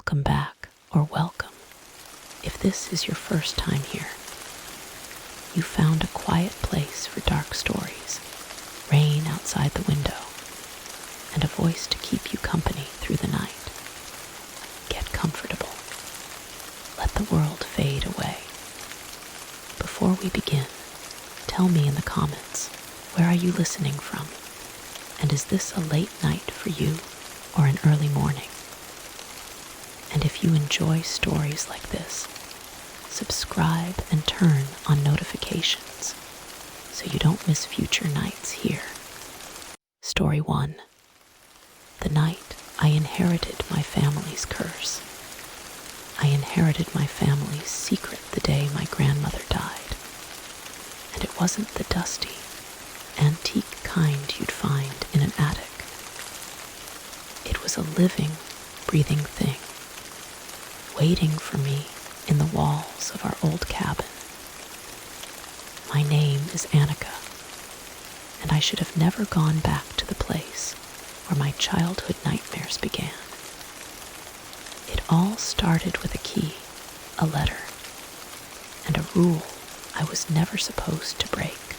Welcome back, or welcome, if this is your first time here. You found a quiet place for dark stories, rain outside the window, and a voice to keep you company through the night. Get comfortable. Let the world fade away. Before we begin, tell me in the comments, where are you listening from? And is this a late night for you or an early morning? And if you enjoy stories like this, subscribe and turn on notifications so you don't miss future nights here. Story 1. The night I inherited my family's curse. I inherited my family's secret the day my grandmother died. And it wasn't the dusty, antique kind you'd find in an attic. It was a living, breathing thing, waiting for me in the walls of our old cabin. My name is Annika, and I should have never gone back to the place where my childhood nightmares began. It all started with a key, a letter, and a rule I was never supposed to break.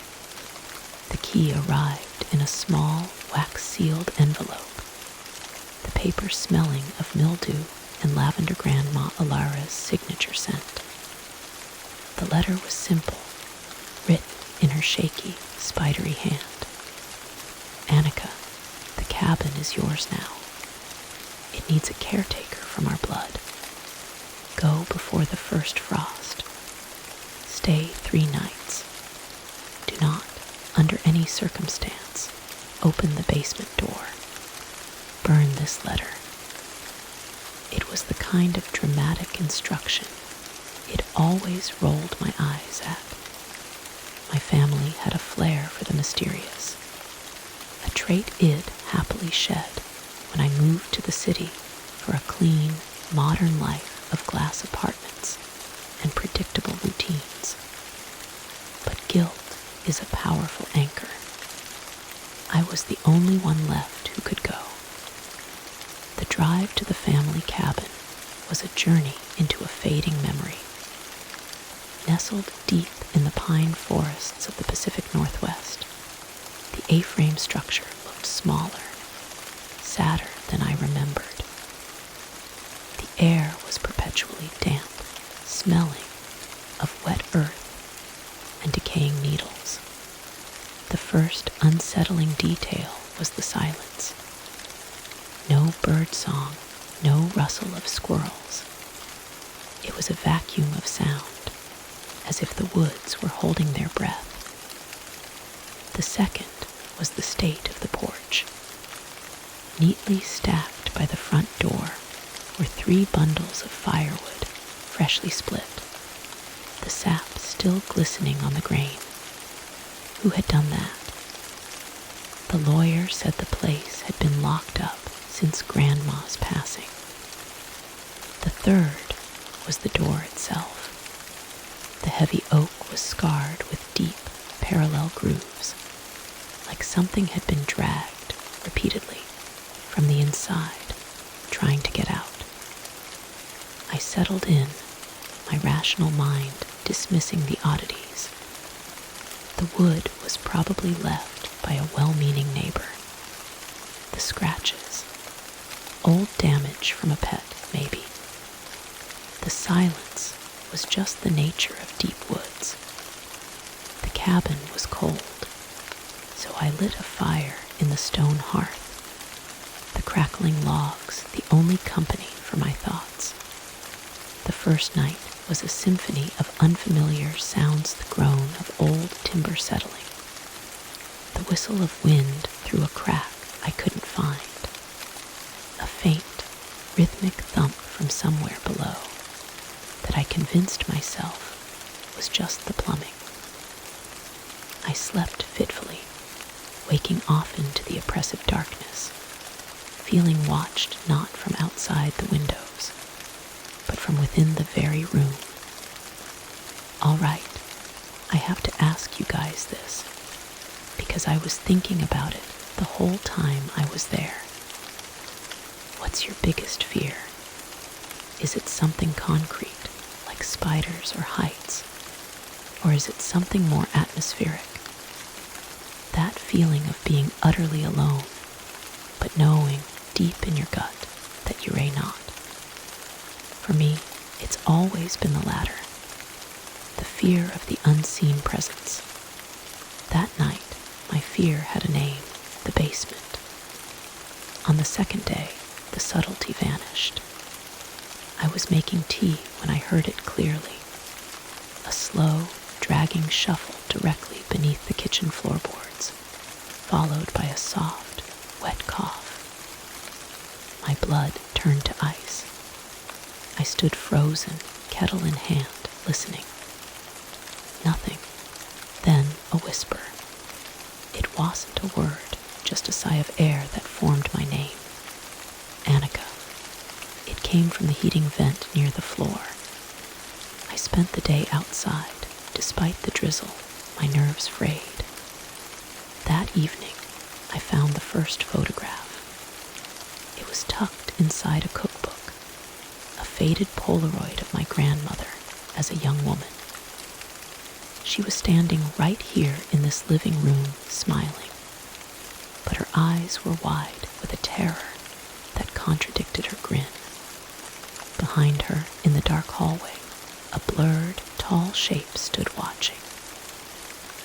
The key arrived in a small, wax-sealed envelope, the paper smelling of mildew and lavender Grandma Alara's signature scent. The letter was simple, written in her shaky, spidery hand. Annika, the cabin is yours now. It needs a caretaker from our blood. Go before the first frost. Stay 3 nights. Do not, under any circumstance, open the basement door. Burn this letter. It was the kind of dramatic instruction it always rolled my eyes at. My family had a flair for the mysterious, a trait it happily shed when I moved to the city for a clean, modern life of glass apartments and predictable routines. But guilt is a powerful anchor. I was the only one left who could go. The drive to the family cabin was a journey into a fading memory. Nestled deep in the pine forests of the Pacific Northwest, the A-frame structure looked smaller, sadder than I remembered. The air was perpetually damp, smelling of wet earth and decaying needles. The first unsettling detail was the silence. No bird song, no rustle of squirrels. It was a vacuum of sound, as if the woods were holding their breath. The second was the state of the porch. Neatly stacked by the front door were 3 bundles of firewood, freshly split, the sap still glistening on the grain. Who had done that? The lawyer said the place had been locked up since Grandma's passing. The third was the door itself. The heavy oak was scarred with deep, parallel grooves, like something had been dragged repeatedly from the inside, trying to get out. I settled in, my rational mind dismissing the oddities. The wood was probably left by a well-meaning neighbor. The scratches, old damage from a pet, maybe. The silence was just the nature of deep woods. The cabin was cold, so I lit a fire in the stone hearth, the crackling logs the only company for my thoughts. The first night was a symphony of unfamiliar sounds, the groan of old timber settling, the whistle of wind through a crack I couldn't find, a faint, rhythmic thump from somewhere below that I convinced myself was just the plumbing. I slept fitfully, waking often to the oppressive darkness, feeling watched not from outside the windows, but from within the very room. All right, I have to ask you guys this, because I was thinking about it the whole time I was there. What's your biggest fear? something concrete, like spiders or heights? Or is it something more atmospheric? That feeling of being utterly alone, but knowing deep in your gut that you may not. For me, it's always been the latter. The fear of the unseen presence. That night, my fear had a name, the basement. On the second day, the subtlety vanished. I was making tea when I heard it clearly. A slow, dragging shuffle directly beneath the kitchen floorboards, followed by a soft, wet cough. My blood turned to ice. I stood frozen, kettle in hand, listening. Nothing. Then a whisper. It wasn't a word, just a sigh of air that formed my name. Annika. It came from the heating vent near the floor. I spent the day outside, despite the drizzle, my nerves frayed. That evening, I found the first photograph. It was tucked inside a cookbook, a faded Polaroid of my grandmother as a young woman. She was standing right here in this living room, smiling, but her eyes were wide with a terror that contradicted her grin. Behind her, in the dark hallway, a blurred, tall shape stood watching.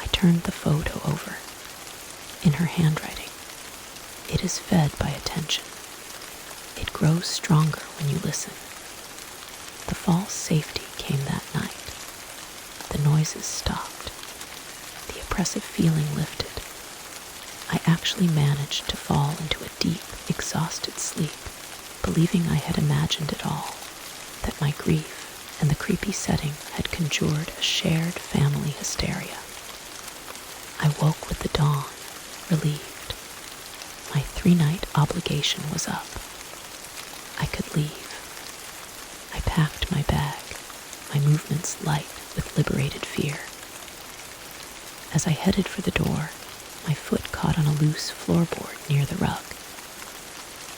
I turned the photo over. In her handwriting, it is fed by attention. It grows stronger when you listen. The false safety came that night. The noises stopped. The oppressive feeling lifted. I actually managed to fall into a deep, exhausted sleep, believing I had imagined it all, that my grief and the creepy setting had conjured a shared family hysteria. I woke with the dawn, relieved. My 3-night obligation was up. I could leave. I packed my bag, my movements light with liberated fear. As I headed for the door, my foot caught on a loose floorboard near the rug.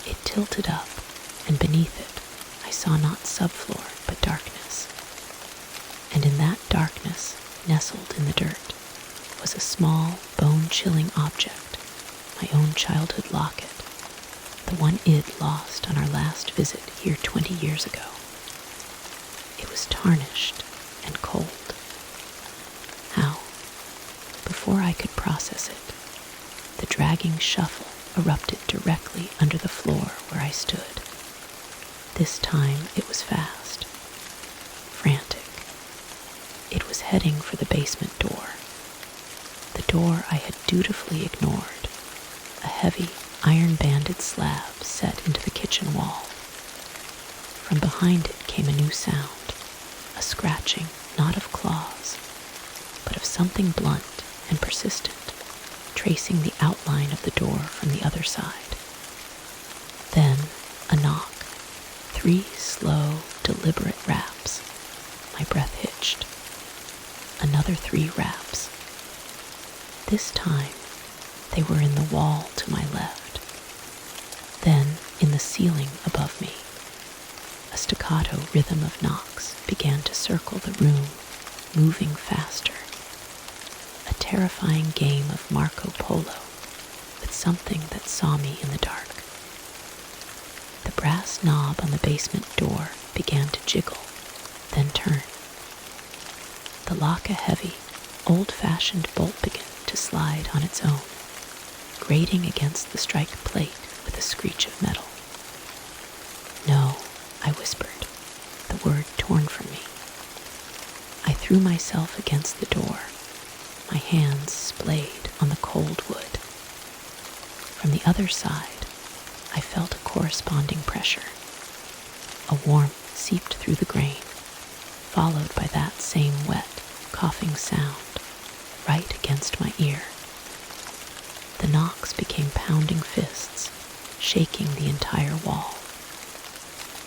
It tilted up, and beneath it, I saw not subfloor, but darkness. And in that darkness, nestled in the dirt, was a small, bone-chilling object, my own childhood locket, the one Id lost on our last visit here 20 years ago. It was tarnished and cold. How? Before I could process it, the dragging shuffle erupted directly under the floor where I stood. This time it was fast, frantic. It was heading for the basement door. The door I had dutifully ignored, a heavy, iron-banded slab set into the kitchen wall. From behind it came a new sound, a scratching, not of claws, but of something blunt and persistent, tracing the outline of the door from the other side. Then a knock, 3 slow, deliberate raps. My breath hitched. Another 3 raps. This time, they were in the wall to my left. Then, in the ceiling above me, a staccato rhythm of knocks began to circle the room, moving faster. A terrifying game of Marco Polo with something that saw me in the dark. The brass knob on the basement door began to jiggle, then turn. The lock, a heavy, old-fashioned bolt, began to slide on its own, grating against the strike plate with a screech of metal. No, I whispered, the word torn from me. I threw myself against the door, my hands splayed on the cold wood. From the other side, I felt a corresponding pressure. A warmth seeped through the grain, followed by that same wet, coughing sound, right against my ear. The knocks became pounding fists, shaking the entire wall.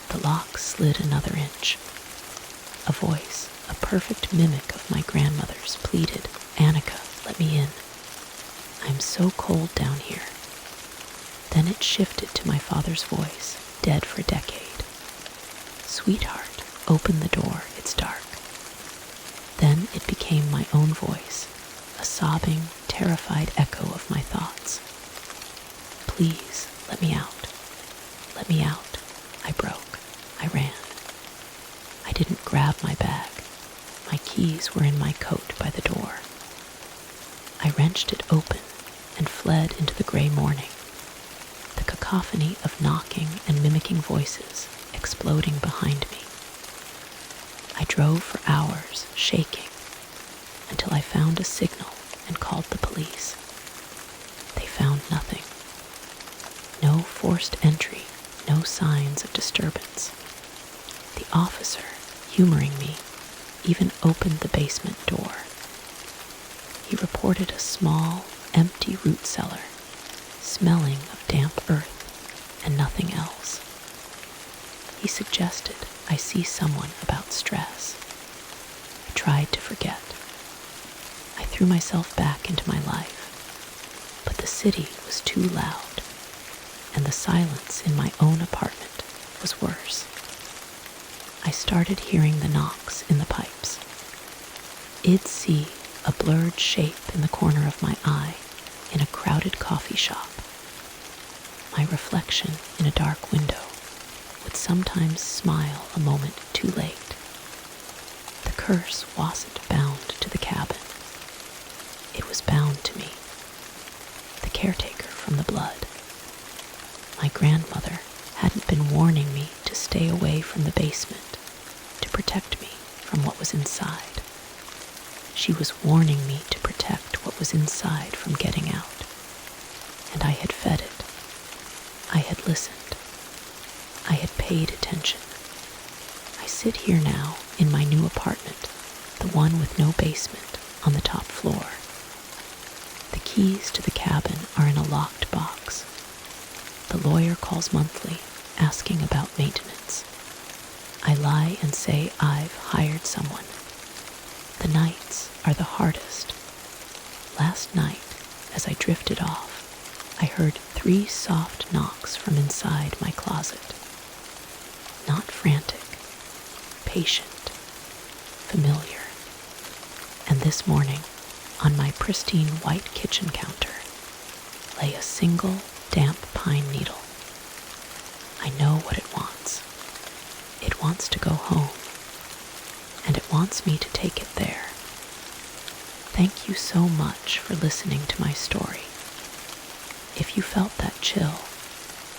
The lock slid another inch. A voice, a perfect mimic of my grandmother's, pleaded, "Annika, let me in. I'm so cold down here." Then it shifted to my father's voice, dead for a decade. "Sweetheart, Open the door, it's dark. Then it became my own voice, a sobbing, terrified echo of my thoughts. Please, let me out. Let me out. I broke. I ran. I didn't grab my bag. My keys were in my coat by the door. I wrenched it open and fled into the gray morning, the cacophony of knocking and mimicking voices exploding behind me. I drove for hours, shaking, until I found a signal and called the police. They found nothing. No forced entry, no signs of disturbance. The officer, humoring me, even opened the basement door. He reported a small, empty root cellar, smelling of damp earth and nothing else. He suggested I see someone about stress. I tried to forget. I threw myself back into my life, but the city was too loud, and the silence in my own apartment was worse. I started hearing the knocks in the pipes. I'd see a blurred shape in the corner of my eye in a crowded coffee shop. My reflection in a dark window would sometimes smile a moment too late. The curse wasn't bound to the cabin. It was bound to me, the caretaker from the blood. My grandmother hadn't been warning me to stay away from the basement, to protect me from what was inside. She was warning me to protect what was inside from getting out, and I had fed it. I had listened. I had paid attention. I sit here now in my new apartment, the one with no basement, on the top floor. The keys to the cabin are in a locked box. The lawyer calls monthly, asking about maintenance. I lie and say I've hired someone. The nights are the hardest. Last night, as I drifted off, I heard 3 soft knocks from inside my closet. Not frantic, patient, familiar. And this morning, on my pristine white kitchen counter, lay a single damp pine needle. I know what it wants. It wants to go home, and it wants me to take it there. Thank you so much for listening to my story. If you felt that chill,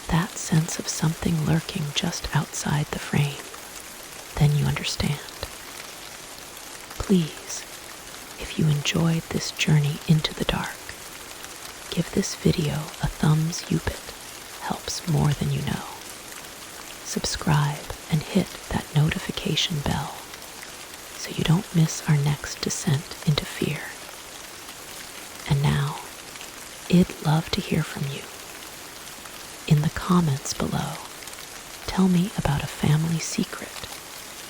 that sense of something lurking just outside the frame, then you understand. Please, if you enjoyed this journey into the dark, give this video a thumbs up. It helps more than you know. Subscribe and hit that notification bell so you don't miss our next descent into fear. And now, I'd love to hear from you. In the comments below, tell me about a family secret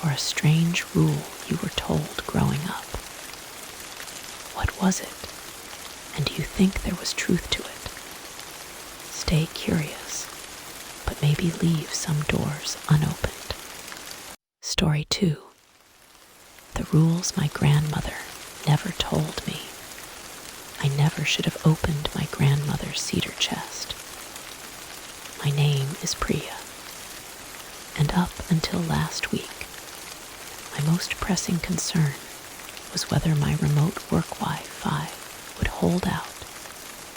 or a strange rule you were told growing up. What was it? And do you think there was truth to it? Stay curious, but maybe leave some doors unopened. Story 2. The rules my grandmother never told me. I never should have opened my grandmother's cedar chest. My name is Priya, and up until last week, my most pressing concern was whether my remote work Wi-Fi would hold out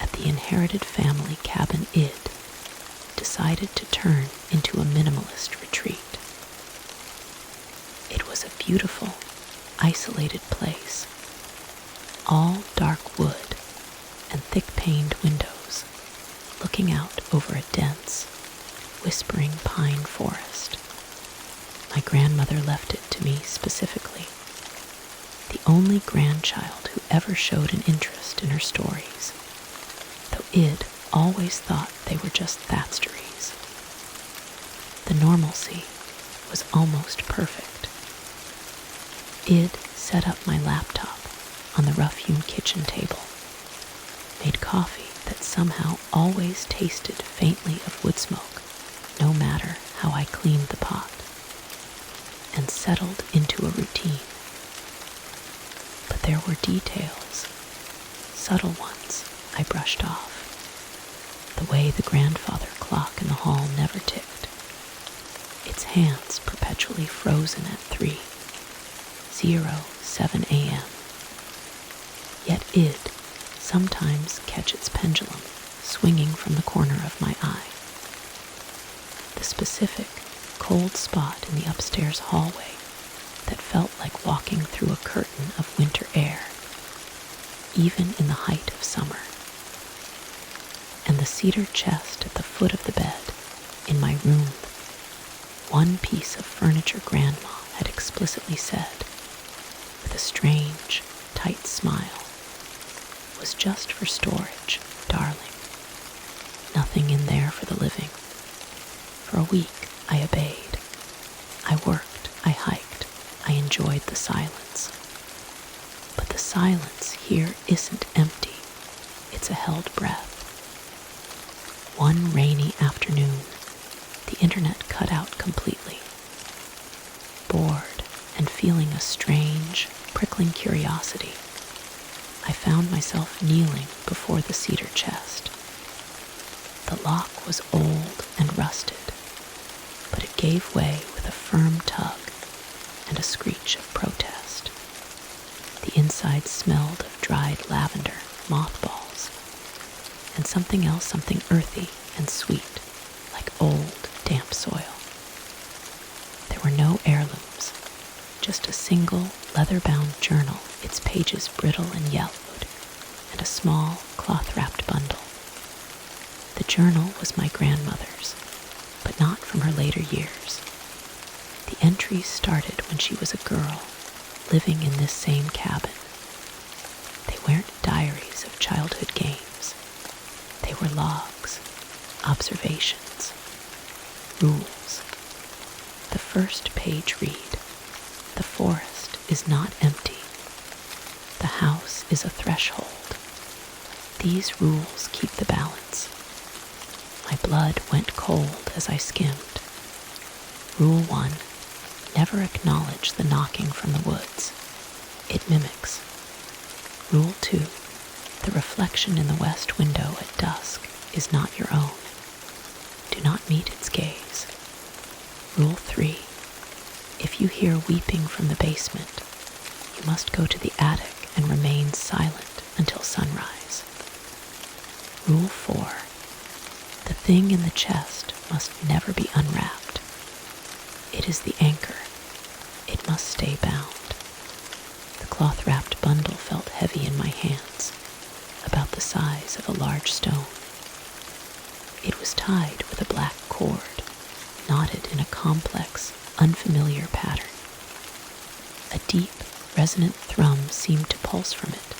at the inherited family cabin I'd decided to turn into a minimalist retreat. It was a beautiful, isolated place, all dark wood and thick-paned windows, looking out over a dense, whispering pine forest. My grandmother left it to me specifically, the only grandchild who ever showed an interest in her stories, though I'd always thought they were just thatsteries. The normalcy was almost perfect. I'd set up my laptop on the rough-hewn kitchen table, made coffee that somehow always tasted faintly of wood smoke, no matter how I cleaned the pot, and settled into a routine. But there were details, subtle ones, I brushed off. The way the grandfather clock in the hall never ticked, its hands perpetually frozen at 3:07 a.m. Yet it'd sometimes catch its pendulum swinging from the corner of my eye. The specific, cold spot in the upstairs hallway that felt like walking through a curtain of winter air, even in the height of summer. And the cedar chest at the foot of the bed in my room, one piece of furniture Grandma had explicitly said, with a strange, tight smile, was just for storage, darling. Nothing in there for the living. For a week, I obeyed. I worked, I hiked, I enjoyed the silence. But the silence here isn't empty. It's a held breath. One rainy afternoon, the internet cut out completely. Bored and feeling a strange, prickling curiosity, I found myself kneeling before the cedar chest. The lock was old and rusted, but it gave way with a firm tug and a screech of protest. The inside smelled of dried lavender, mothballs, and something else, something earthy and sweet, like old, damp soil. There were no heirlooms, just a single leather-bound journal, its pages brittle and yellowed, and a small cloth-wrapped bundle. The journal was my grandmother's, but not from her later years. The entries started when she was a girl, living in this same cabin. They weren't diaries of childhood games. They were logs, observations, rules. The first page read, "The forest is not empty. The house is a threshold. These rules keep the balance." My blood went cold as I skimmed. Rule 1, never acknowledge the knocking from the woods. It mimics. Rule 2, the reflection in the west window at dusk is not your own. Do not meet its gaze. Rule 3, if you hear weeping from the basement, you must go to the attic and remain silent until sunrise. Rule 4, the thing in the chest must never be unwrapped. It is the anchor. It must stay bound. The cloth-wrapped bundle felt heavy in my hands, about the size of a large stone. It was tied with a black cord, knotted in a complex, unfamiliar pattern. A deep, resonant thrum seemed to pulse from it,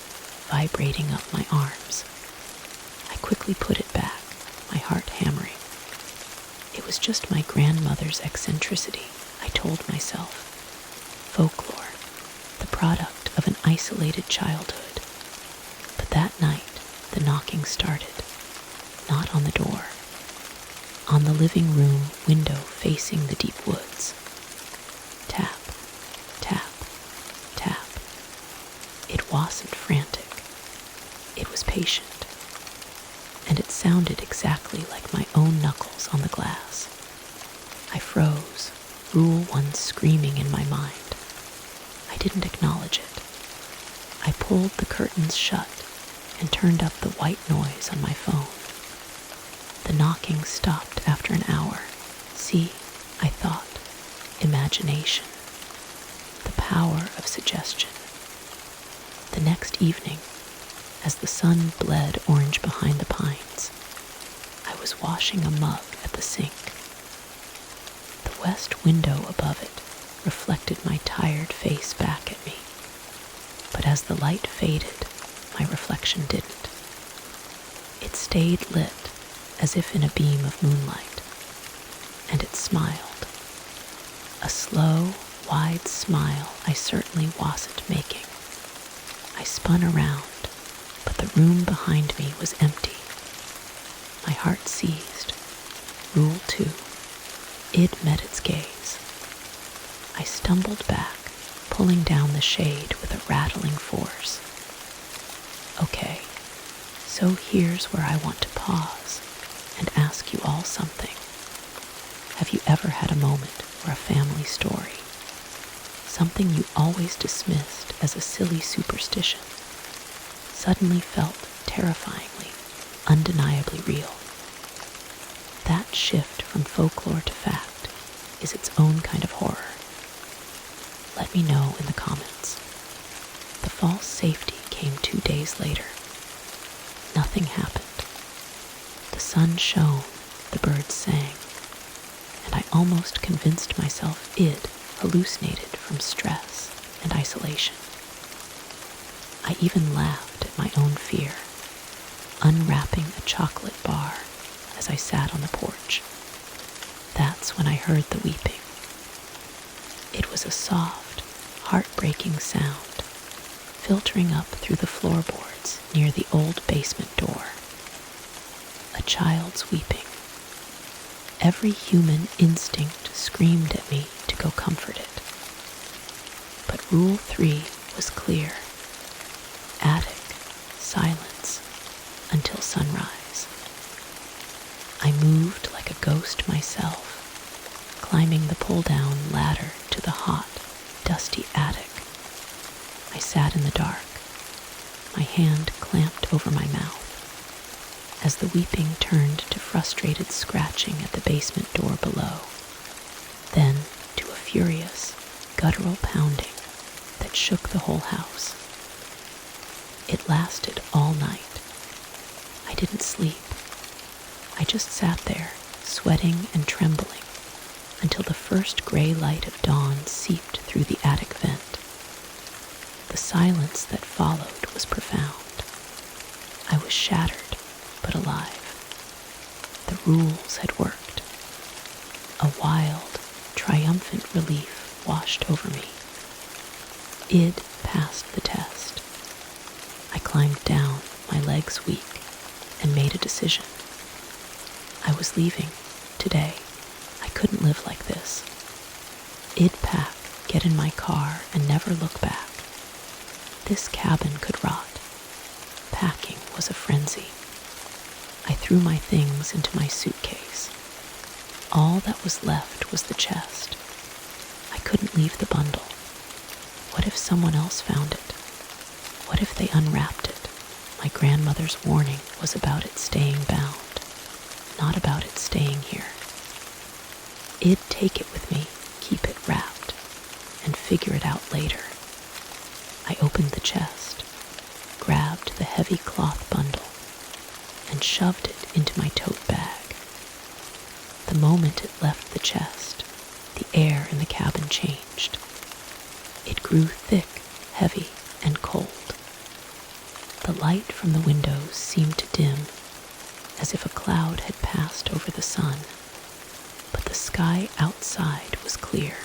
vibrating up my arms. I quickly put it back, my heart hammering. It was just my grandmother's eccentricity, I told myself. Folklore, the product of an isolated childhood. But that night, the knocking started, not on the door, on the living room window facing the deep woods. Tap, tap, tap. It wasn't frantic. It was patient. And it sounded exactly like my own knuckles on the glass. I froze, Rule 1 screaming in my mind. I didn't acknowledge it. I pulled the curtains shut and turned up the white noise on my phone. The knocking stopped after an hour. See, I thought, imagination. The power of suggestion. The next evening, as the sun bled orange behind the pines, I was washing a mug at the sink. The west window above it reflected my tired face back at me, but as the light faded, my reflection didn't. It stayed lit as if in a beam of moonlight, and it smiled. A slow, wide smile I certainly wasn't making. I spun around, but the room behind me was empty. My heart seized. Rule 2. Id met its gaze. I stumbled back, pulling down the shade with a rattling force. Okay, so here's where I want to pause and ask you all something. Have you ever had a moment where a family story, something you always dismissed as a silly superstition, suddenly felt terrifyingly, undeniably real? That shift from folklore to fact is its own kind of horror. Let me know in the comments. The false safety came 2 days later. Nothing happened. The sun shone, the birds sang, and I almost convinced myself id hallucinated from stress and isolation. I even laughed at my own fear, unwrapping a chocolate bar as I sat on the porch. That's when I heard the weeping. It was a soft, heartbreaking sound, filtering up through the floorboards near the old basement door. A child's weeping. Every human instinct screamed at me to go comfort it. But Rule 3 was clear. Attic, silence, until sunrise. I moved like a ghost myself, climbing the pull-down ladder to the hot, dusty attic. I sat in the dark, my hand clamped over my mouth, as the weeping turned to frustrated scratching at the basement door below, then to a furious, guttural pounding that shook the whole house. It lasted all night. I didn't sleep. I just sat there, sweating and trembling, until the first gray light of dawn seeped through the attic vent. The silence that followed was profound. I was shattered, but alive. The rules had worked. A wild, triumphant relief washed over me. Id passed the test. I climbed down, my legs weak, and made a decision. I was leaving, today. I couldn't live like this. Id pack, get in my car, and never look back. This cabin could rot. Packing was a frenzy. I threw my things into my suitcase. All that was left was the chest. I couldn't leave the bundle. What if someone else found it? What if they unwrapped it? My grandmother's warning was about it staying bound, not about it staying here. I'd take it with me, keep it wrapped, and figure it out later. I opened the chest, grabbed the heavy cloth bundle, and shoved it into my tote bag. The moment it left the chest, the air in the cabin changed. It grew thick, heavy, and cold. The light from the windows seemed to dim, as if a cloud had passed over the sun, but the sky outside was clear.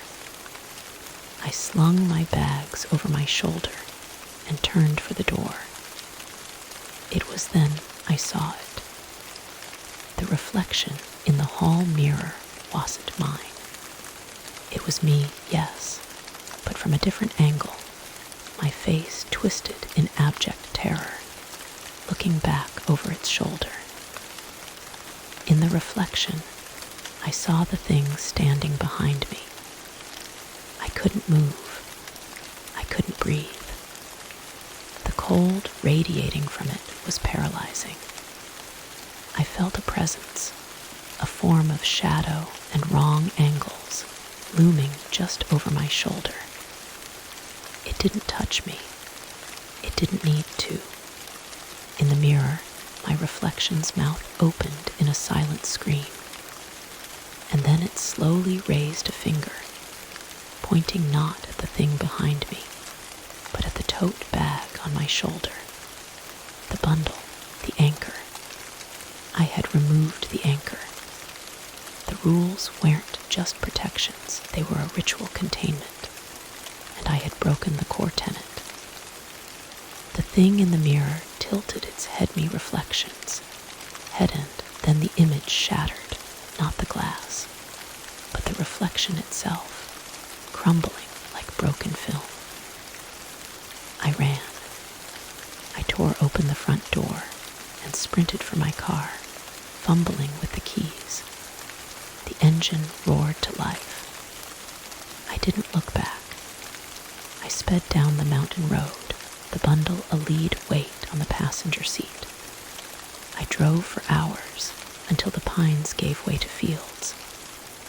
I slung my bags over my shoulder and turned for the door. It was then I saw it. The reflection in the hall mirror wasn't mine. It was me, yes, but from a different angle, my face twisted in abject terror, looking back over its shoulder. In the reflection, I saw the thing standing behind me. I couldn't move. I couldn't breathe. The cold radiating from it was paralyzing. I felt a presence, a form of shadow and wrong angles looming just over my shoulder. It didn't touch me. It didn't need to. In the mirror, my reflection's mouth opened in a silent scream, and then it slowly raised a finger, pointing not at the thing behind me, but at the tote bag on my shoulder. The bundle, the anchor. I had removed the anchor. The rules weren't just protections, they were a ritual containment, and I had broken the core tenet. The thing in the mirror tilted its head-me reflections, head-end, then the image shattered, not the glass, but the reflection itself, crumbling like broken film. I ran. I tore open the front door and sprinted for my car, fumbling with the keys. The engine roared to life. I didn't look back. I sped down the mountain road, the bundle a lead weight on the passenger seat. I drove for hours until the pines gave way to fields,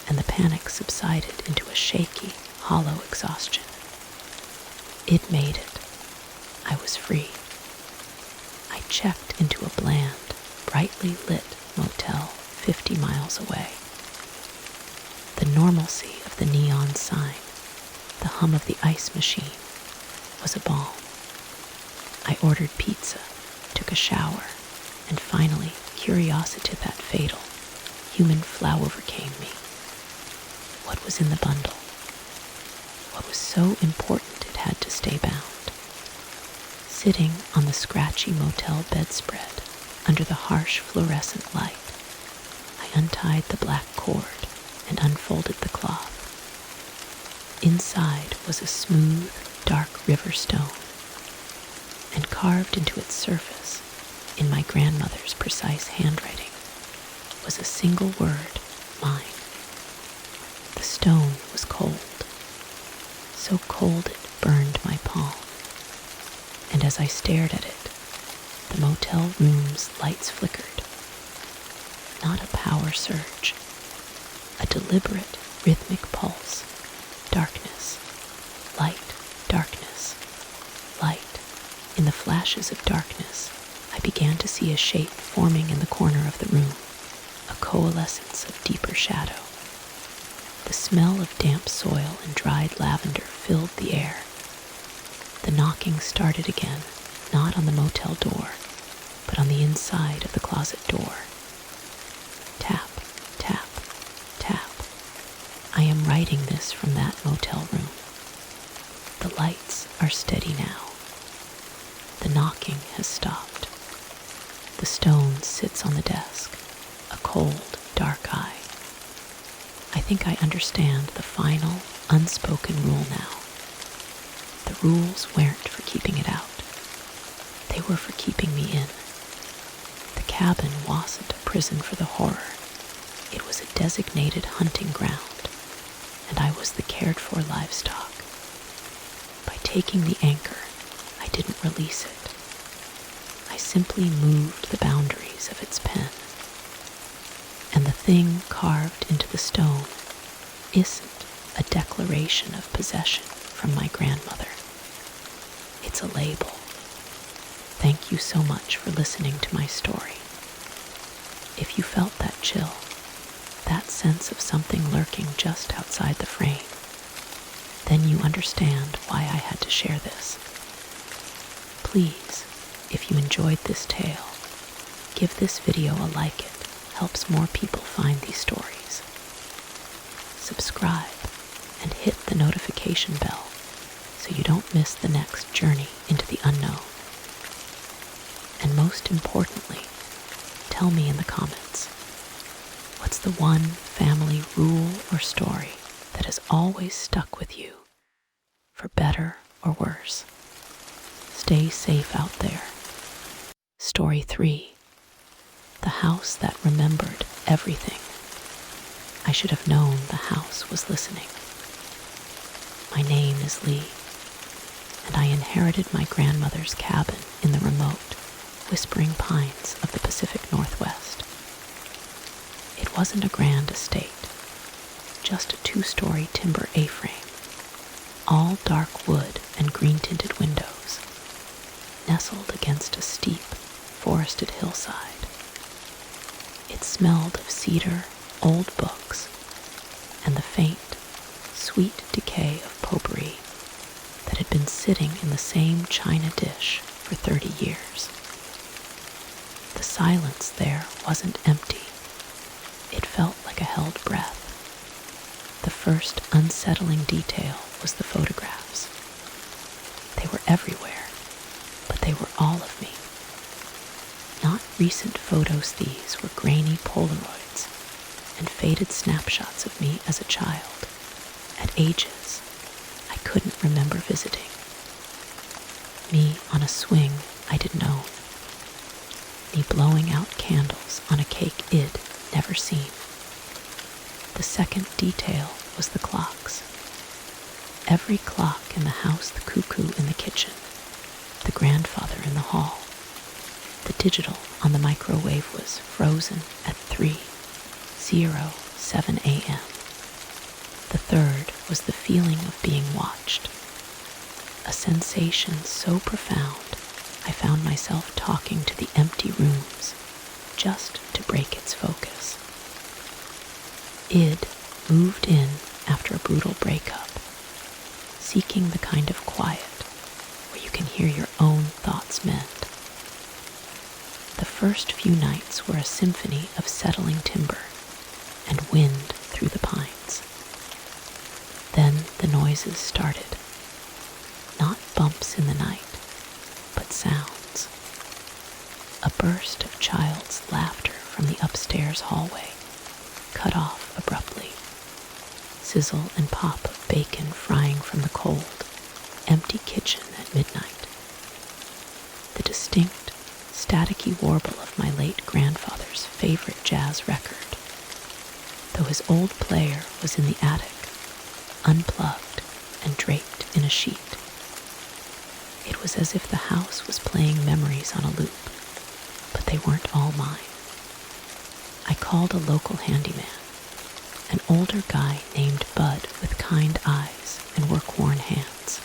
and the panic subsided into a shaky, hollow exhaustion. It made it. I was free. I checked into a bland, brightly lit motel 50 miles away. The normalcy of the neon sign, the hum of the ice machine, was a balm. I ordered pizza, took a shower, and finally, curiosity that fatal, human flow overcame me. What was in the bundle? What was so important it had to stay bound? Sitting on the scratchy motel bedspread under the harsh fluorescent light, I untied the black cord and unfolded the cloth. Inside was a smooth, dark river stone, and carved into its surface, in my grandmother's precise handwriting, was a single word, mine. The stone was cold, so cold it burned my palm, and as I stared at it, the motel room's lights flickered. Not a power surge, a deliberate, rhythmic pulse. Darkness, light, darkness, light. In the flashes of darkness, I began to see a shape forming in the corner of the room, a coalescence of deeper shadow. The smell of damp soil and dried lavender filled the air. The knocking started again, not on the motel door, but on the inside of the closet door. Tap, tap, tap. I am writing this from that motel room. The lights are steady now. The knocking has stopped. The stone sits on the desk, a cold, dark eye. I think I understand the final, unspoken rule now. The rules weren't for keeping it out. They were for keeping me in. The cabin wasn't a prison for the horror. It was a designated hunting ground, and I was the cared-for livestock. By taking the anchor, I didn't release it. I simply moved the boundaries of its pen. And the thing carved into the stone isn't a declaration of possession from my grandmother. It's a label. Thank you so much for listening to my story. If you felt that chill, that sense of something lurking just outside the frame, then you understand why I had to share this. Please, if you enjoyed this tale, give this video a like. It helps more people find these stories. Subscribe and hit the notification bell so you don't miss the next journey into the unknown. And most importantly, tell me in the comments, what's the one family rule or story that has always stuck with you, for better or worse? Stay safe out there. Story 3. The house that remembered everything. I should have known the house was listening. My name is Lee, and I inherited my grandmother's cabin in the remote, whispering pines of the Pacific Northwest. It wasn't a grand estate, just a 2-story timber A-frame, all dark wood and green-tinted windows, nestled against a steep, forested hillside. It smelled of cedar, old books, and the faint, sweet decay of potpourri that had been sitting in the same china dish for 30 years. The silence there wasn't empty. It felt like a held breath. The first unsettling detail was the photographs. They were everywhere, but they were all of me. Not recent photos, these were grainy Polaroids and faded snapshots of me as a child, at ages couldn't remember visiting. Me on a swing I didn't own. Me blowing out candles on a cake I'd never seen. The second detail was the clocks. Every clock in the house, the cuckoo in the kitchen, the grandfather in the hall. The digital on the microwave was frozen at 3:07 a.m. The third was the feeling of being watched. A sensation so profound, I found myself talking to the empty rooms just to break its focus. Id moved in after a brutal breakup, seeking the kind of quiet where you can hear your own thoughts mend. The first few nights were a symphony of settling timber and wind through the pines. Then the noises started. Not bumps in the night, but sounds. A burst of child's laughter from the upstairs hallway, cut off abruptly. Sizzle and pop of bacon frying from the cold, empty kitchen at midnight. The distinct, staticky warble of my late grandfather's favorite jazz record, though his old player was in the attic, unplugged and draped in a sheet. It was as if the house was playing memories on a loop, but they weren't all mine. I called a local handyman, an older guy named Bud with kind eyes and work-worn hands.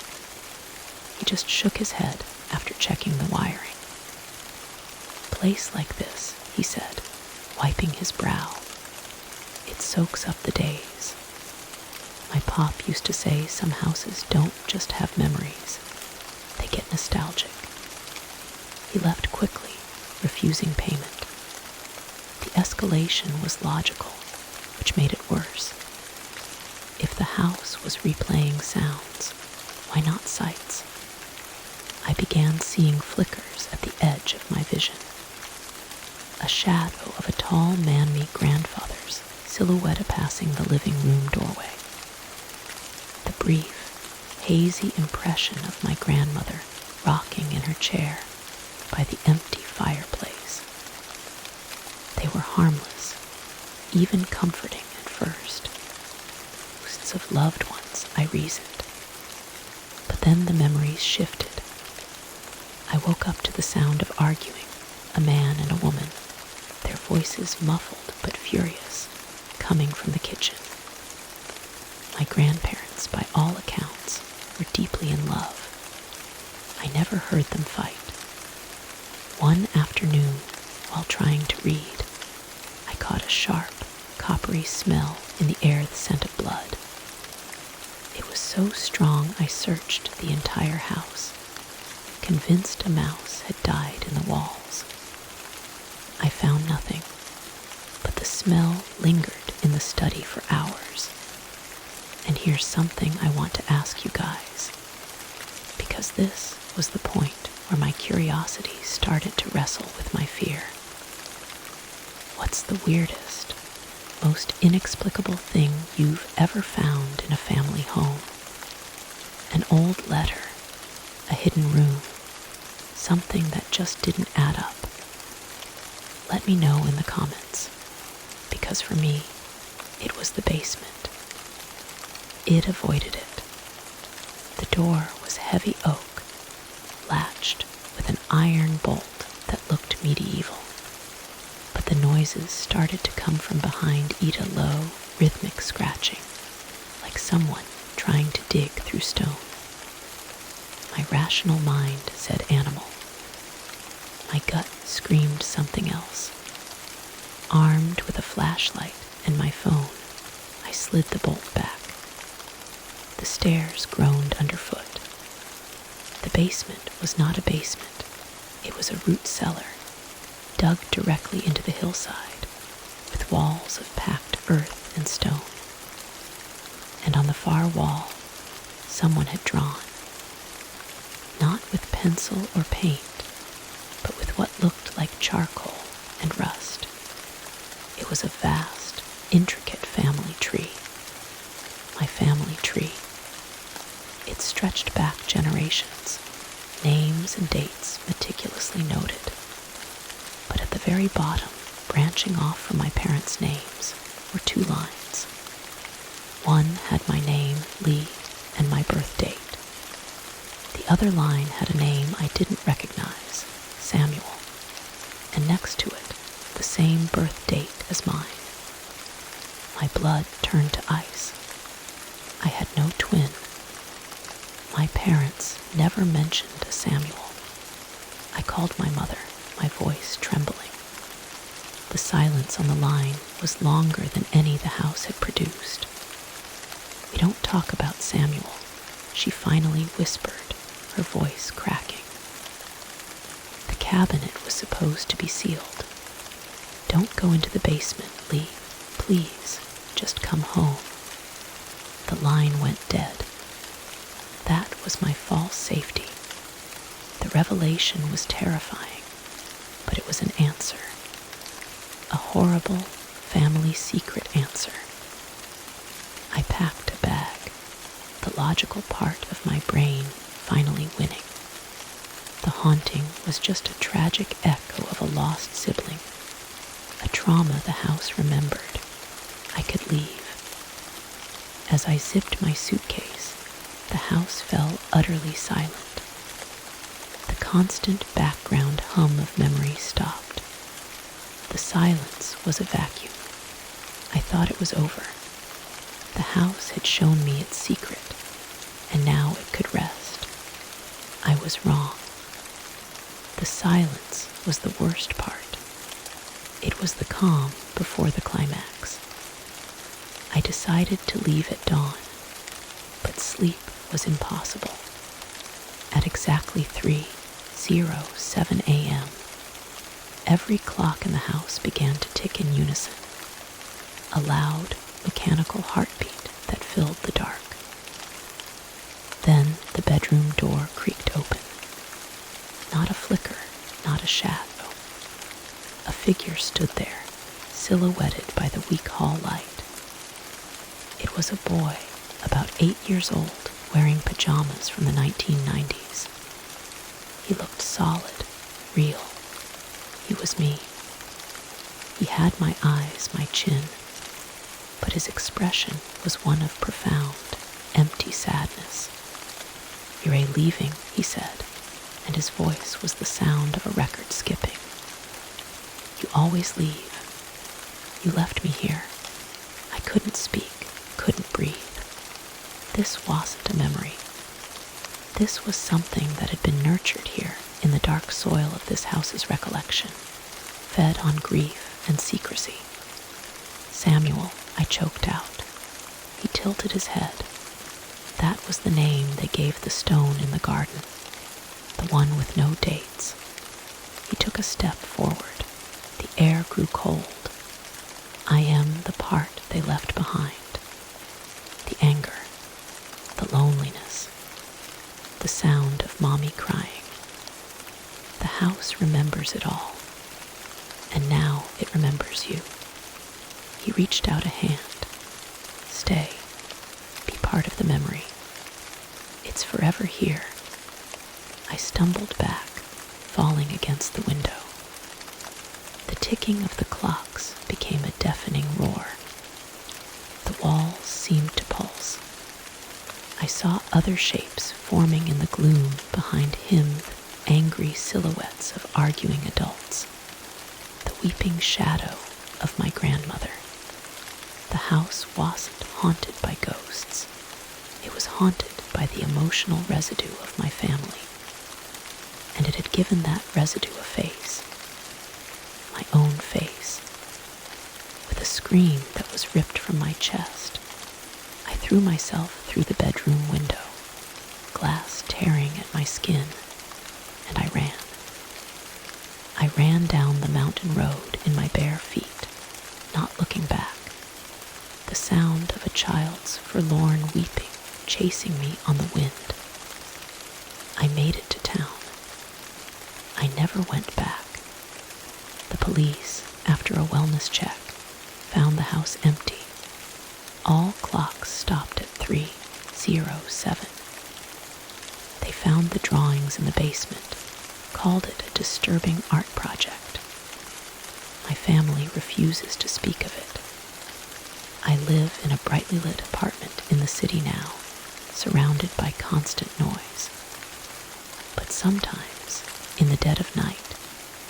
He just shook his head after checking the wiring. Place like this, he said, wiping his brow. It soaks up the days. My pop used to say some houses don't just have memories, they get nostalgic. He left quickly, refusing payment. The escalation was logical, which made it worse. If the house was replaying sounds, why not sights? I began seeing flickers at the edge of my vision. A shadow of a tall man-meat grandfather's silhouette passing the living room doorway. The brief, hazy impression of my grandmother rocking in her chair by the empty fireplace. They were harmless, even comforting at first. Ghosts of loved ones, I reasoned. But then the memories shifted. I woke up to the sound of arguing, a man and a woman, their voices muffled but furious, coming from the kitchen. My grandparents, by all accounts, were deeply in love. I never heard them fight. One afternoon, while trying to read, I caught a sharp, coppery smell in the air, the scent of blood. It was so strong I searched the entire house, convinced a mouse had died in the walls. I found nothing, but the smell lingered in the study for hours. And here's something I want to ask you guys, because this was the point where my curiosity started to wrestle with my fear. What's the weirdest, most inexplicable thing you've ever found in a family home? An old letter, a hidden room, something that just didn't add up. Let me know in the comments, because for me, it was the basement. It avoided it. The door was heavy oak, latched with an iron bolt that looked medieval. But the noises started to come from behind a low, rhythmic scratching, like someone trying to dig through stone. My rational mind said animal. My gut screamed something else. Armed with a flashlight and my phone, I slid the bolt back. The stairs groaned underfoot. The basement was not a basement. It was a root cellar, dug directly into the hillside, with walls of packed earth and stone. And on the far wall, someone had drawn, not with pencil or paint, but with what looked like charcoal and rust. It was a vast, intricate family tree. My family tree. It It stretched back generations, names and dates meticulously noted. But at the very bottom, branching off from my parents' names, were 2 lines. One had my name, Lee, and my birth date. The other line had a name I didn't recognize, Samuel, and next to it, the same birth date as mine. My blood turned to ice. I had no twin. My parents never mentioned a Samuel. I called my mother, my voice trembling. The silence on the line was longer than any the house had produced. "We don't talk about Samuel," she finally whispered, her voice cracking. The cabinet was supposed to be sealed. "Don't go into the basement, Lee. Please, just come home." The line went dead. That was my false safety. The revelation was terrifying, but it was an answer. A horrible family secret answer. I packed a bag, the logical part of my brain finally winning. The haunting was just a tragic echo of a lost sibling, a trauma the house remembered. I could leave. As I zipped my suitcase, the house fell utterly silent. The constant background hum of memory stopped. The silence was a vacuum. I thought it was over. The house had shown me its secret, and now it could rest. I was wrong. The silence was the worst part. It was the calm before the climax. I decided to leave at dawn, but sleep was impossible. At exactly 3:07 a.m., every clock in the house began to tick in unison, a loud, mechanical heartbeat that filled the dark. Then the bedroom door creaked open. Not a flicker, not a shadow. A figure stood there, silhouetted by the weak hall light. It was a boy, about 8 years old, wearing pajamas from the 1990s. He looked solid, real. He was me. He had my eyes, my chin, but his expression was one of profound, empty sadness. "You're leaving," he said, and his voice was the sound of a record skipping. "You always leave. You left me here. I couldn't speak, couldn't breathe. This wasn't a memory. This was something that had been nurtured here in the dark soil of this house's recollection, fed on grief and secrecy." "Samuel," I choked out. He tilted his head. That was the name they gave the stone in the garden, the one with no dates. He took a step forward. The air grew cold. I am the part they left behind. The anger, the loneliness, the sound of mommy crying. The house remembers it all, and now it remembers you. He reached out a hand. "Stay. Be part of the memory. It's forever here." I stumbled back, falling against the window. The ticking of the clocks became a deafening roar. The walls seemed to pulse. I saw other shapes forming in the gloom behind him, angry silhouettes of arguing adults. The weeping shadow of my grandmother. The house wasn't haunted by ghosts. It was haunted by the emotional residue of my family. And it had given that residue a face. My own face. With a scream that was ripped from my chest, I threw myself through the bedroom window, glass tearing at my skin, and I ran. I ran down the mountain road in my bare feet, not looking back. The sound of a child's forlorn weeping chasing me on the wind. I made it to town. I never went back. The police, after a wellness check, found the house empty. All clocks stopped at 3:07. They found the drawings in the basement, called it a disturbing art project. My family refuses to speak of it. I live in a brightly lit apartment in the city now, surrounded by constant noise. But sometimes, in the dead of night,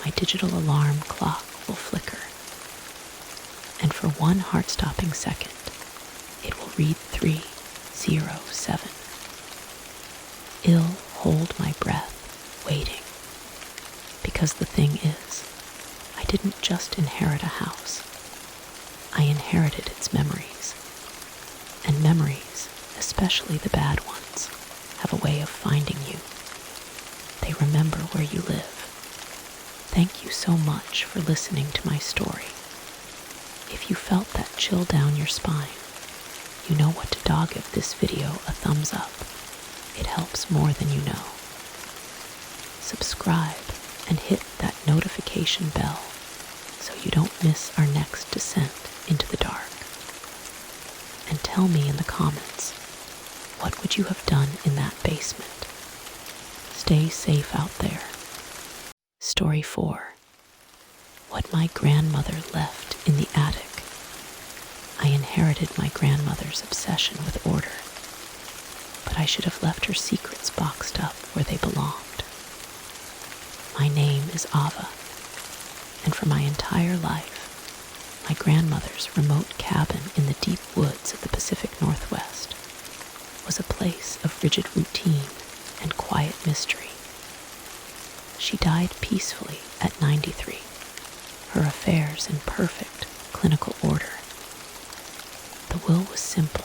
my digital alarm clock will flicker. And for one heart-stopping second, it will read 307. I'll hold my breath, waiting. Because the thing is, I didn't just inherit a house. I inherited its memories. And memories, especially the bad ones, have a way of finding you. They remember where you live. Thank you so much for listening to my story. If you felt that chill down your spine, you know what to give this video a thumbs up. It helps more than you know. Subscribe and hit that notification bell so you don't miss our next descent into the dark. And tell me in the comments, what would you have done in that basement? Stay safe out there. Story 4. What my grandmother left in the attic. I inherited my grandmother's obsession with order, but I should have left her secrets boxed up where they belonged. My name is Ava, and for my entire life, my grandmother's remote cabin in the deep woods of the Pacific Northwest was a place of rigid routine and quiet mystery. She died peacefully at 93, her affairs in perfect clinical order. The will was simple.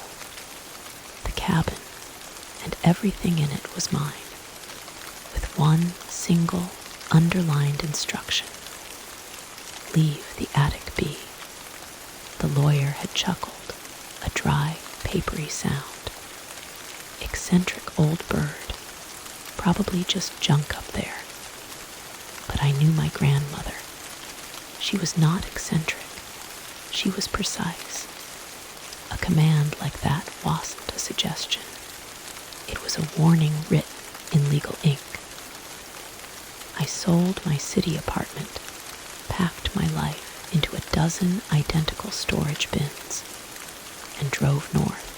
The cabin and everything in it was mine, with one single underlined instruction: leave the attic be. The lawyer had chuckled, a dry, papery sound. Eccentric old bird, probably just junk up there. But I knew my grandmother. She was not eccentric. She was precise. A command like that wasn't a suggestion. It was a warning written in legal ink. I sold my city apartment, packed my life into a dozen identical storage bins, and drove north.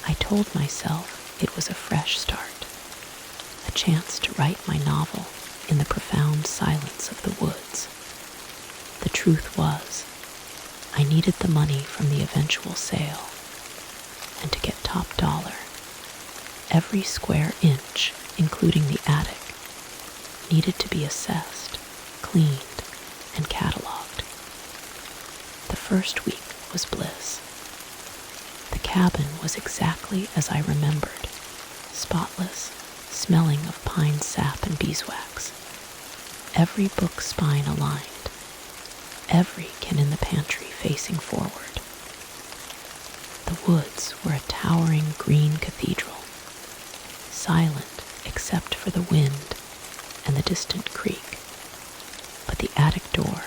I told myself it was a fresh start, a chance to write my novel in the profound silence of the woods. The truth was, I needed the money from the eventual sale, and to get top dollar, every square inch, including the attic, needed to be assessed, cleaned, and cataloged. The first week was bliss. The cabin was exactly as I remembered, spotless, smelling of pine sap and beeswax. Every book spine aligned, every can in the pantry facing forward. The woods were a towering green cathedral, silent except for the wind and the distant creek, but the attic door,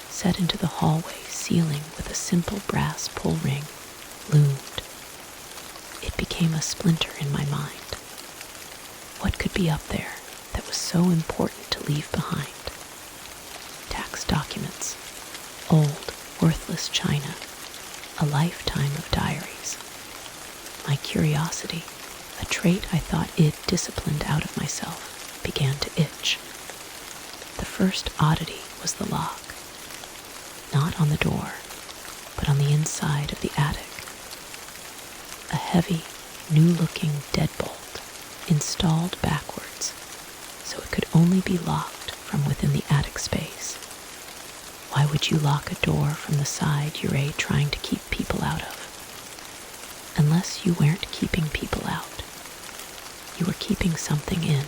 set into the hallway ceiling with a simple brass pull ring, loomed. It became a splinter in my mind. What could be up there that was so important to leave behind? Tax documents, old, worthless china, a lifetime of diaries. My curiosity, a trait I thought I'd disciplined out of myself, began to itch. The first oddity was the lock. Not on the door, but on the inside of the attic. A heavy, new-looking deadbolt installed backwards, so it could only be locked from within the attic space. Why would you lock a door from the side you're trying to keep people out of? Unless you weren't keeping people out, you were keeping something in.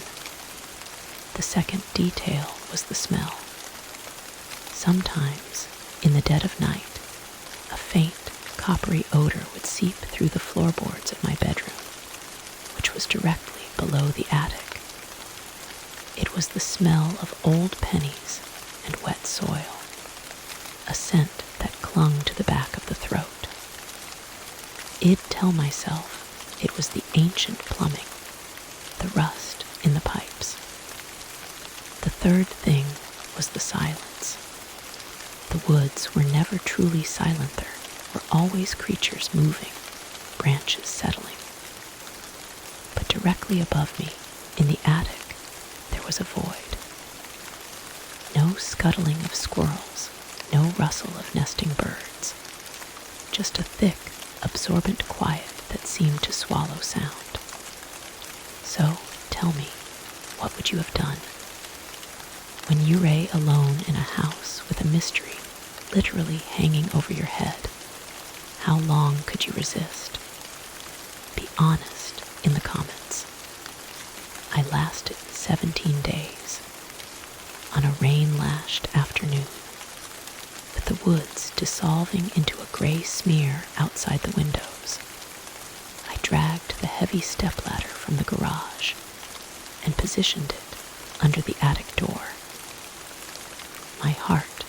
The second detail was the smell. Sometimes, in the dead of night, a faint, coppery odor would seep through the floorboards of my bedroom, which was directly below the attic. It was the smell of old pennies and wet soil, a scent that clung to the back of the throat. I'd tell myself it was the ancient plumbing, the rust in the pipes. The third thing was the silence. The woods were never truly silent. There were always creatures moving, branches settling. But directly above me, in the attic, there was a void. No scuttling of squirrels, no rustle of nesting birds, just a thick, absorbent quiet that seemed to swallow sound. So, tell me, what would you have done? When you lay alone in a house with a mystery literally hanging over your head, how long could you resist? Be honest in the comments. I lasted 17 days. On a rain-lashed afternoon, with the woods dissolving into a gray smear outside the windows, I dragged the heavy stepladder from the garage and positioned it under the attic door. My heart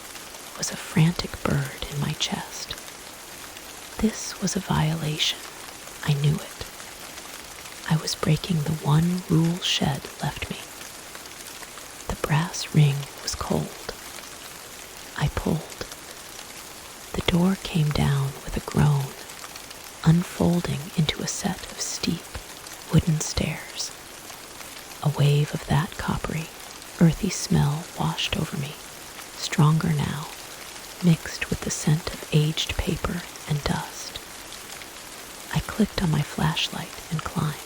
was a frantic bird in my chest. This was a violation. I knew it. I was breaking the one rule shed left me. The brass ring was cold. I pulled. The door came down with a groan, unfolding into a set of steep wooden stairs. A wave of that coppery, earthy smell washed over me, stronger now, mixed with the scent of aged paper and dust. I clicked on my flashlight and climbed.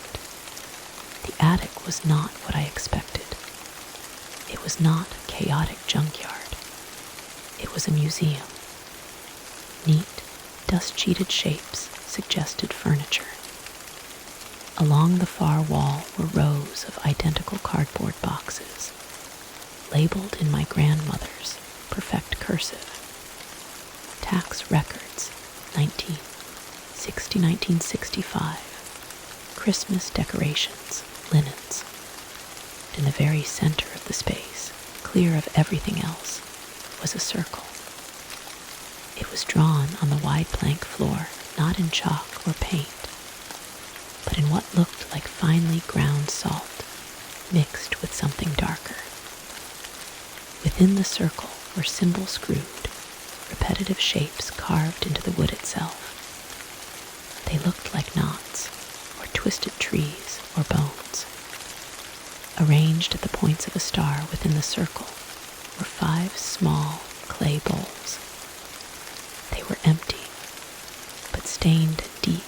The attic was not what I expected. It was not a chaotic junkyard. It was a museum. Neat, dust-sheeted shapes suggested furniture. Along the far wall were rows of identical cardboard boxes, labeled in my grandmother's perfect cursive. Tax records, 1960-1965. Christmas decorations, linens. In the very center of the space, clear of everything else, was a circle. It was drawn on the wide plank floor, not in chalk or paint, but in what looked like finely ground salt, mixed with something darker. Within the circle were symbols screwed, repetitive shapes carved into the wood itself. They looked like knots, or twisted trees, or bones. Arranged at the points of a star within the circle were 5 small clay bowls. They were empty, but stained a deep,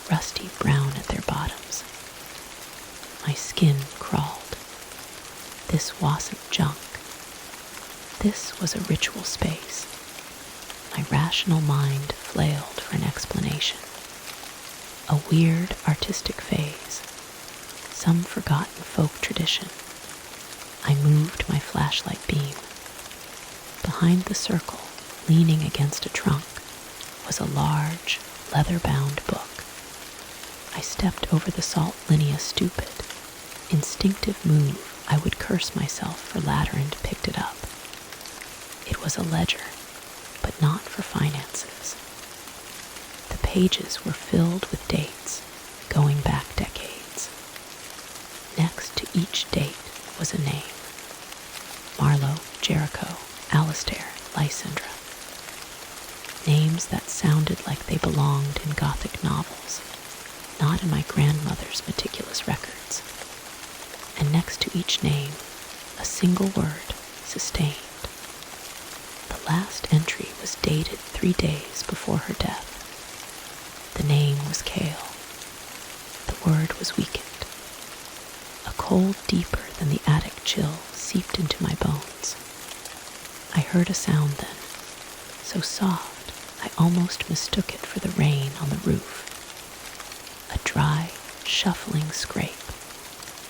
rusty brown at their bottoms. My skin crawled. This wasn't junk. This was a ritual space. My rational mind flailed for an explanation. A weird artistic phase. Some forgotten folk tradition. I moved my flashlight beam. Behind the circle, leaning against a trunk, was a large, leather-bound book. I stepped over the salt linea stupid. Instinctive move, I would curse myself for ladder and picked it up. It was a ledger, but not for finances. The pages were filled with dates, going back decades. Next to each date was a name. Marlowe, Jericho, Alistair, Lysandra. Names that sounded like they belonged in Gothic novels, not in my grandmother's meticulous records. And next to each name, a single word, sustained. The last entry was dated 3 days before her death. The name was Kale. The word was weakened. A cold deeper than the attic chill seeped into my bones. I heard a sound then, so soft I almost mistook it for the rain on the roof. A dry, shuffling scrape,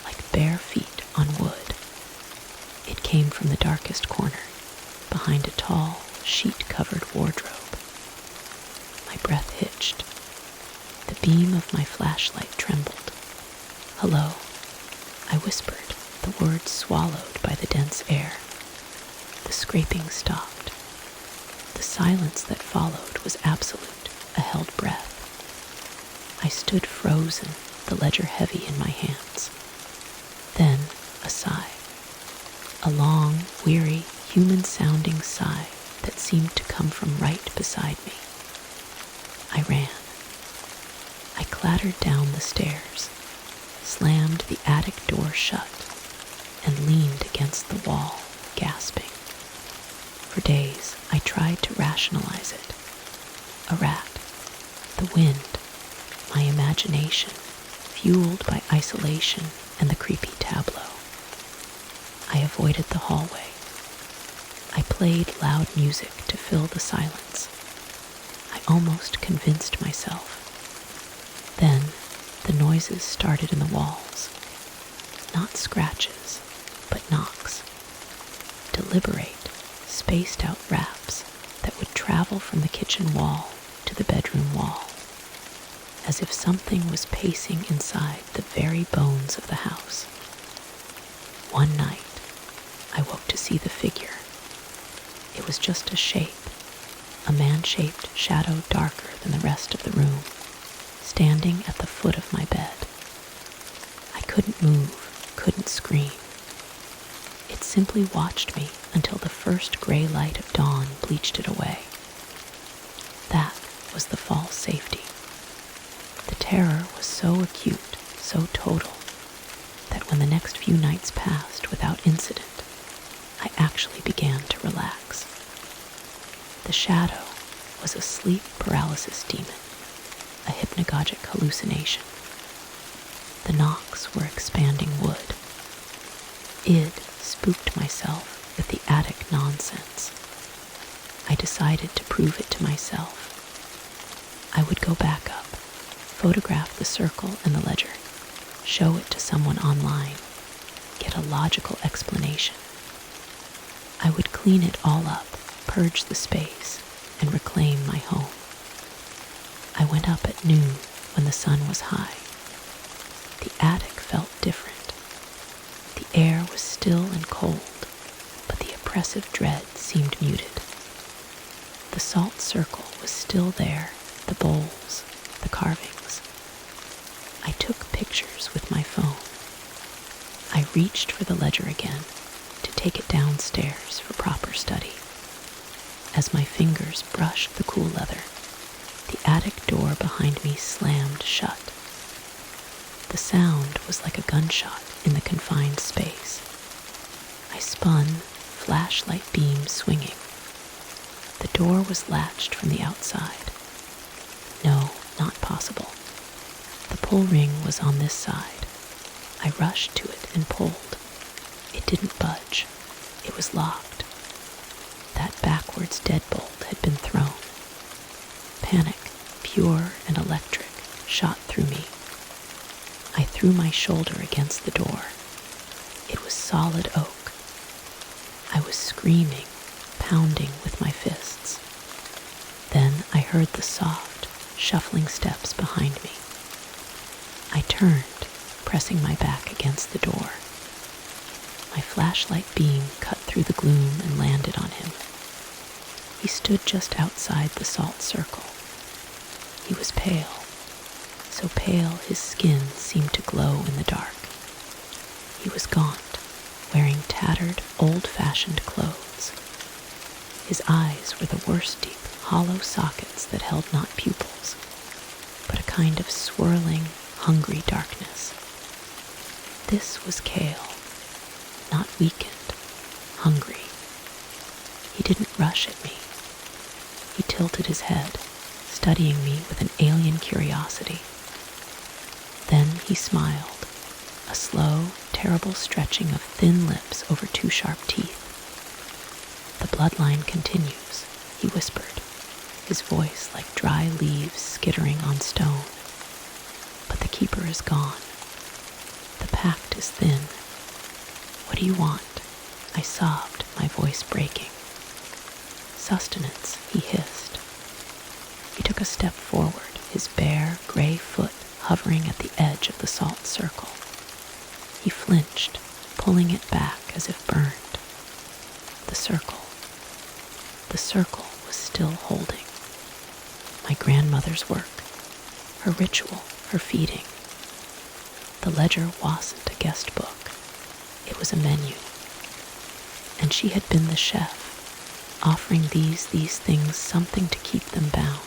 like bare feet on wood. It came from the darkest corner, behind a tall, sheet-covered wardrobe. My breath hitched. The beam of my flashlight trembled. "Hello," I whispered, the words swallowed by the dense air. The scraping stopped. The silence that followed was absolute, a held breath. I stood frozen, the ledger heavy in my hands. a sigh. A long, weary, human-sounding sigh that seemed to come from right beside me. I ran. I clattered down the stairs, slammed the attic door shut, and leaned against the wall, gasping. For days, I tried to rationalize it. A rat, the wind, my imagination, fueled by isolation and the creepy tableau. I avoided the hallway. I played loud music to fill the silence. I almost convinced myself. Then the noises started in the walls. Not scratches, but knocks. Deliberate, spaced out raps that would travel from the kitchen wall to the bedroom wall, as if something was pacing inside the very bones of the house. One night, I woke to see the figure. It was just a shape, a man-shaped shadow darker than the rest of the room, standing at the foot of my bed. I couldn't move, couldn't scream. It simply watched me until the first gray light of dawn bleached it away. That was the false safety. The terror was so acute, so total, that when the next few nights passed without incident, I actually began to relax. The shadow was a sleep paralysis demon, a hypnagogic hallucination. The knocks were expanding wood. Id spooked myself with the attic nonsense. I decided to prove it to myself. I would go back up, photograph the circle and the ledger, show it to someone online, get a logical explanation. I would clean it all up, purge the space, and reclaim my home. I went up at noon when the sun was high. The attic felt different. The air was still and cold, but the oppressive dread seemed muted. The salt circle was still there, the bowls, the carvings. I took pictures with my phone. I reached for the ledger again to take it downstairs for proper study. As my fingers brushed the cool leather, the attic door behind me slammed shut. The sound was like a gunshot in the confined space. I spun, flashlight beam swinging. The door was latched from the outside. No, not possible. The pull ring was on this side. I rushed to it and pulled. It didn't budge. It was locked. That backwards deadbolt had been thrown. Panic, pure and electric, shot through me. I threw my shoulder against the door. It was solid oak. I was screaming, pounding with my fists. Then I heard the soft, shuffling steps behind me. I turned, pressing my back against the door. My flashlight beam cut through the gloom and landed on him. He stood just outside the salt circle. He was pale, so pale his skin seemed to glow in the dark. He was gaunt, wearing tattered, old-fashioned clothes. His eyes were the worst deep, hollow sockets that held not pupils, but a kind of swirling, hungry darkness. This was Kale, not weakened, hungry. He didn't rush at me. He tilted his head, studying me with an alien curiosity. Then he smiled, a slow, terrible stretching of thin lips over two sharp teeth. The bloodline continues, he whispered, his voice like dry leaves skittering on stone. But the keeper is gone. The pact is thin. What do you want? I sobbed, my voice breaking. Sustenance, he hissed. He took a step forward, his bare, gray foot hovering at the edge of the salt circle. He flinched, pulling it back as if burned. The circle was still holding. My grandmother's work, her ritual, her feeding. The ledger wasn't a guest book. It was a menu, and she had been the chef, offering these things something to keep them bound,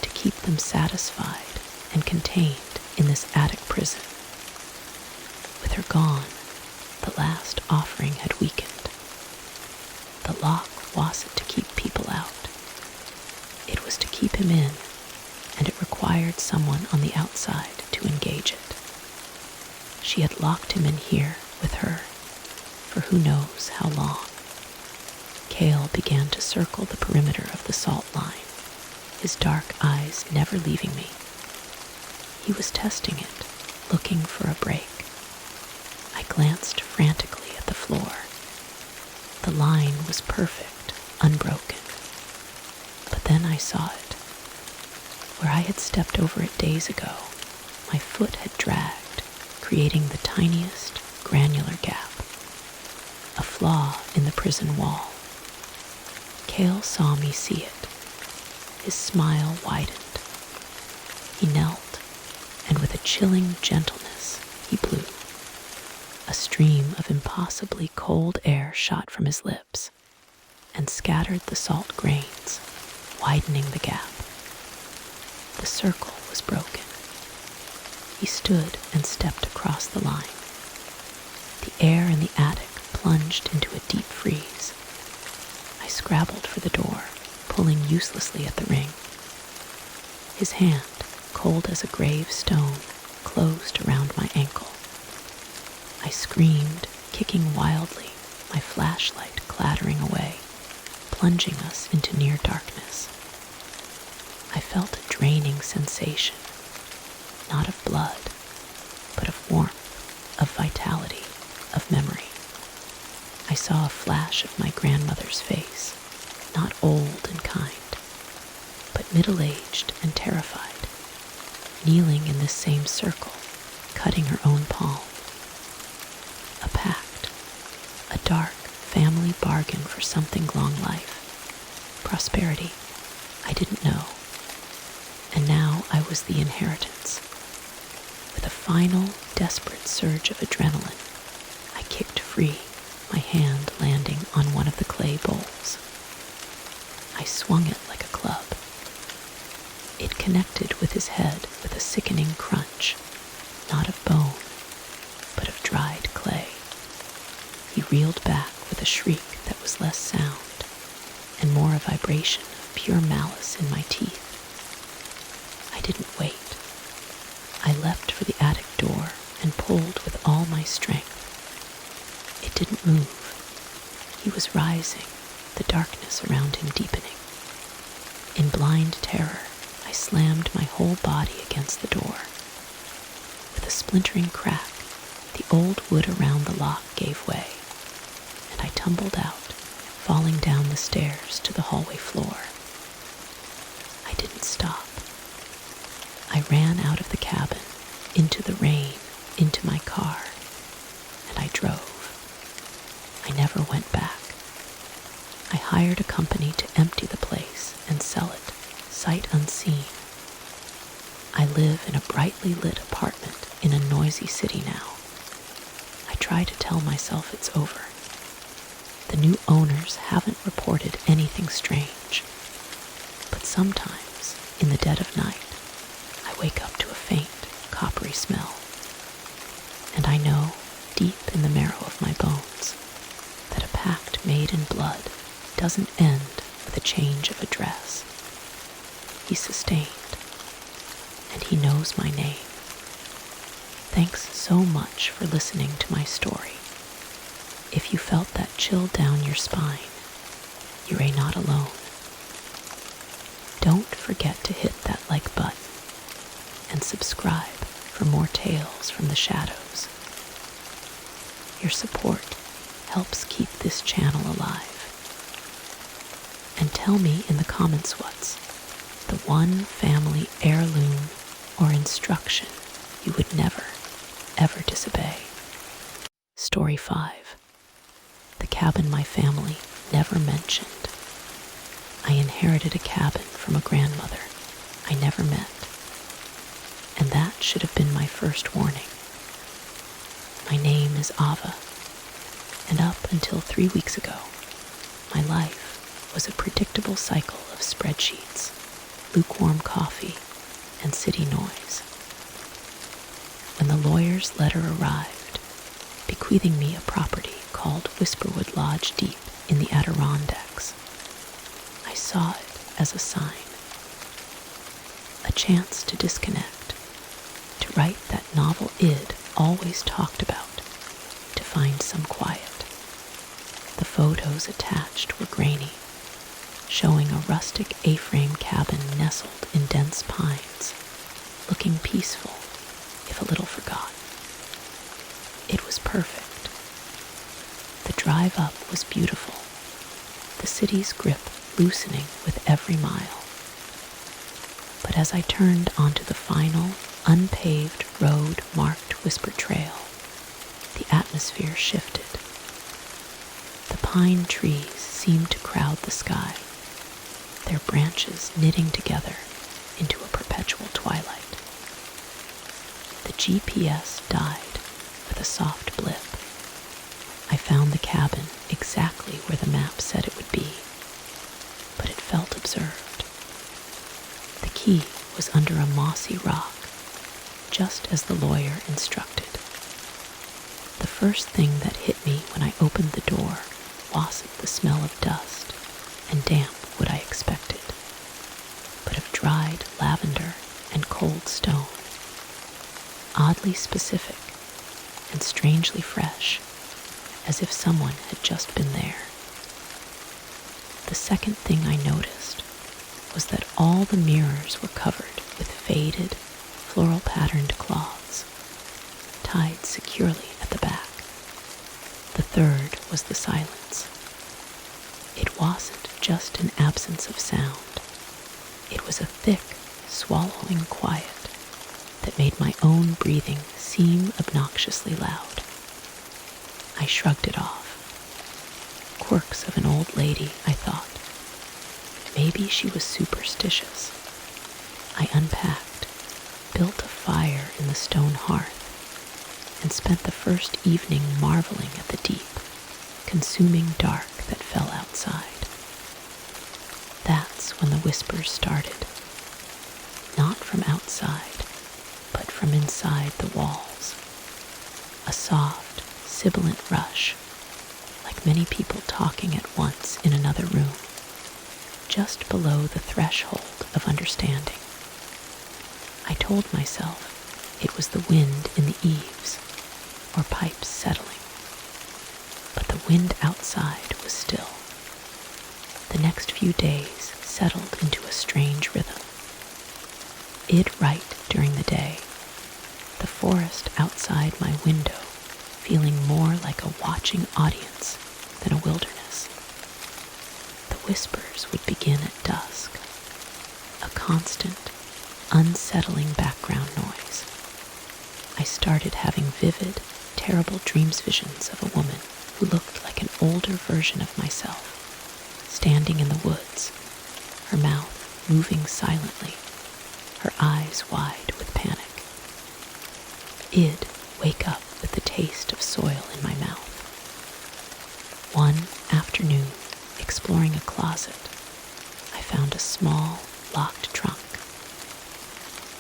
to keep them satisfied and contained in this attic prison. With her gone, the last offering had weakened. The lock wasn't to keep people out. It was to keep him in, and it required someone on the outside to engage it. She had locked him in here with her for who knows how long. Cale began to circle the perimeter of the salt line, his dark eyes never leaving me. He was testing it, looking for a break. I glanced frantically at the floor. The line was perfect, unbroken. But then I saw it. Where I had stepped over it days ago, my foot had dragged, creating the tiniest, granular gap. A flaw in the prison wall. Cale saw me see it. His smile widened. He knelt, and with a chilling gentleness, he blew. A stream of impossibly cold air shot from his lips and scattered the salt grains, widening the gap. The circle was broken. He stood and stepped across the line. The air in the attic plunged into a deep freeze. I scrabbled for the door, pulling uselessly at the ring. His hand, cold as a grave stone, closed around my ankle. I screamed, kicking wildly, my flashlight clattering away, plunging us into near darkness. I felt a draining sensation, not of blood, but of warmth, of vitality, of memory. I saw a flash of my grandmother's face, not old and kind, but middle-aged and terrified, kneeling in this same circle, cutting her own palm. A pact, a dark family bargain for something long life, prosperity, I didn't know. And now I was the inheritance. With a final, desperate surge of adrenaline, I kicked free, my hand landing on one of the clay bowls. I swung it like a club. It connected with his head with a sickening crunch, not of bone, but of dried clay. He reeled back with a shriek that was less sound and more a vibration of pure malice in my teeth. I didn't wait. I leapt for the attic door and pulled with all my strength. It didn't move. He was rising, the darkness around him deepening. In blind terror, I slammed my whole body against the door. With a splintering crack, the old wood around the lock gave way, and I tumbled out, falling down the stairs to the hallway floor. I didn't stop. I ran out of the cabin, into the rain, into my car, and I drove. I never went back. I hired a company to empty the place and sell it, sight unseen. I live in a brightly lit apartment in a noisy city now. I try to tell myself it's over. The new owners haven't reported anything strange. But sometimes, in the dead of night, I wake up to a faint, coppery smell. And I know, deep in the marrow of my bones, that a pact made in blood doesn't end with a change of address. He's sustained, and he knows my name. Thanks so much for listening to my story. If you felt that chill down your spine, you are not alone. Don't forget to hit that like button and subscribe for more tales from the shadows. Your support helps keep this channel alive. And tell me in the comments what's the one family heirloom or instruction you would never, ever disobey. Story 5. The cabin my family never mentioned. I inherited a cabin from a grandmother I never met, and that should have been my first warning. My name is Ava, And up until 3 weeks ago, my life was a predictable cycle of spreadsheets, lukewarm coffee, and city noise. When the lawyer's letter arrived, bequeathing me a property called Whisperwood Lodge Deep in the Adirondacks, I saw it as a sign, a chance to disconnect, to write that novel Id always talked about, to find some quiet. The photos attached were grainy, showing a rustic A-frame cabin nestled in dense pines, looking peaceful, if a little forgotten. It was perfect. The drive up was beautiful, the city's grip loosening with every mile. But as I turned onto the final, unpaved road marked Whisper Trail, the atmosphere shifted. The pine trees seemed to crowd the sky, their branches knitting together into a perpetual twilight. The GPS died with a soft blip. I found the cabin exactly where the map said it would be, but it felt observed. The key was under a mossy rock, just as the lawyer instructed. The first thing that hit me when I opened the door wasn't the smell of dust and damp what I expected, but of dried lavender and cold stone, oddly specific and strangely fresh, as if someone had just been there. The second thing I noticed was that all the mirrors were covered with faded, floral-patterned cloths, tied securely at the back. The third was the silence. It wasn't just an absence of sound. It was a thick, swallowing quiet that made my own breathing seem obnoxiously loud. I shrugged it off. Quirks of an old lady, I thought. Maybe she was superstitious. I unpacked, built a fire in the stone hearth, and spent the first evening marveling at the deep, consuming dark that fell outside. That's when the whispers started. Not from outside, but from inside the walls. A soft, sibilant rush, like many people talking at once in another room, just below the threshold of understanding. I told myself it was the wind in the eaves, or pipes settling. But the wind outside was still. The next few days settled into a strange rhythm. Id right during the day, the forest outside my window feeling more like a watching audience than a wilderness. The whispers would begin at dusk, a constant, unsettling background noise. I started having vivid, terrible visions of a woman who looked like an older version of myself, standing in the woods, her mouth moving silently, her eyes wide with panic. Id wake up with the taste of soil in my mouth. One afternoon, exploring a closet, I found a small, locked trunk.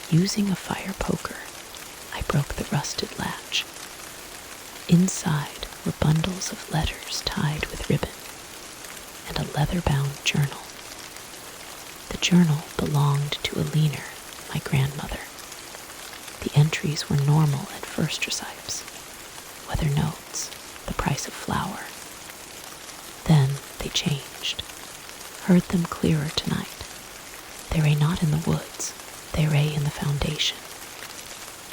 Using a fire poker, I broke the rusted latch. Inside were bundles of letters tied with ribbon and a leather-bound journal. The journal belonged to Alina, my grandmother. The entries were normal at first recipes, weather notes, the price of flour. Then they changed. Heard them clearer tonight. They lay not in the woods, they lay in the foundation.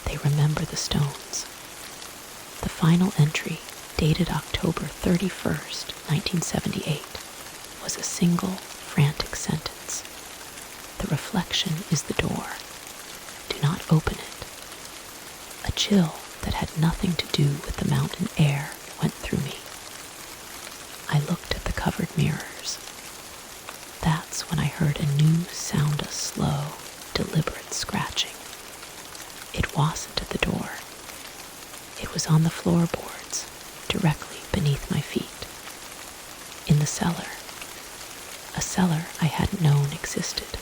They remember the stones. The final entry, dated October 31st, 1978, was a single, frantic sentence. The reflection is the door. Do not open it. A chill that had nothing to do with the mountain air went through me. I looked at the covered mirrors. That's when I heard a new sound of slow, deliberate scratching. It wasn't at the door. It was on the floorboards, directly beneath my feet. In the cellar. A cellar I hadn't known existed.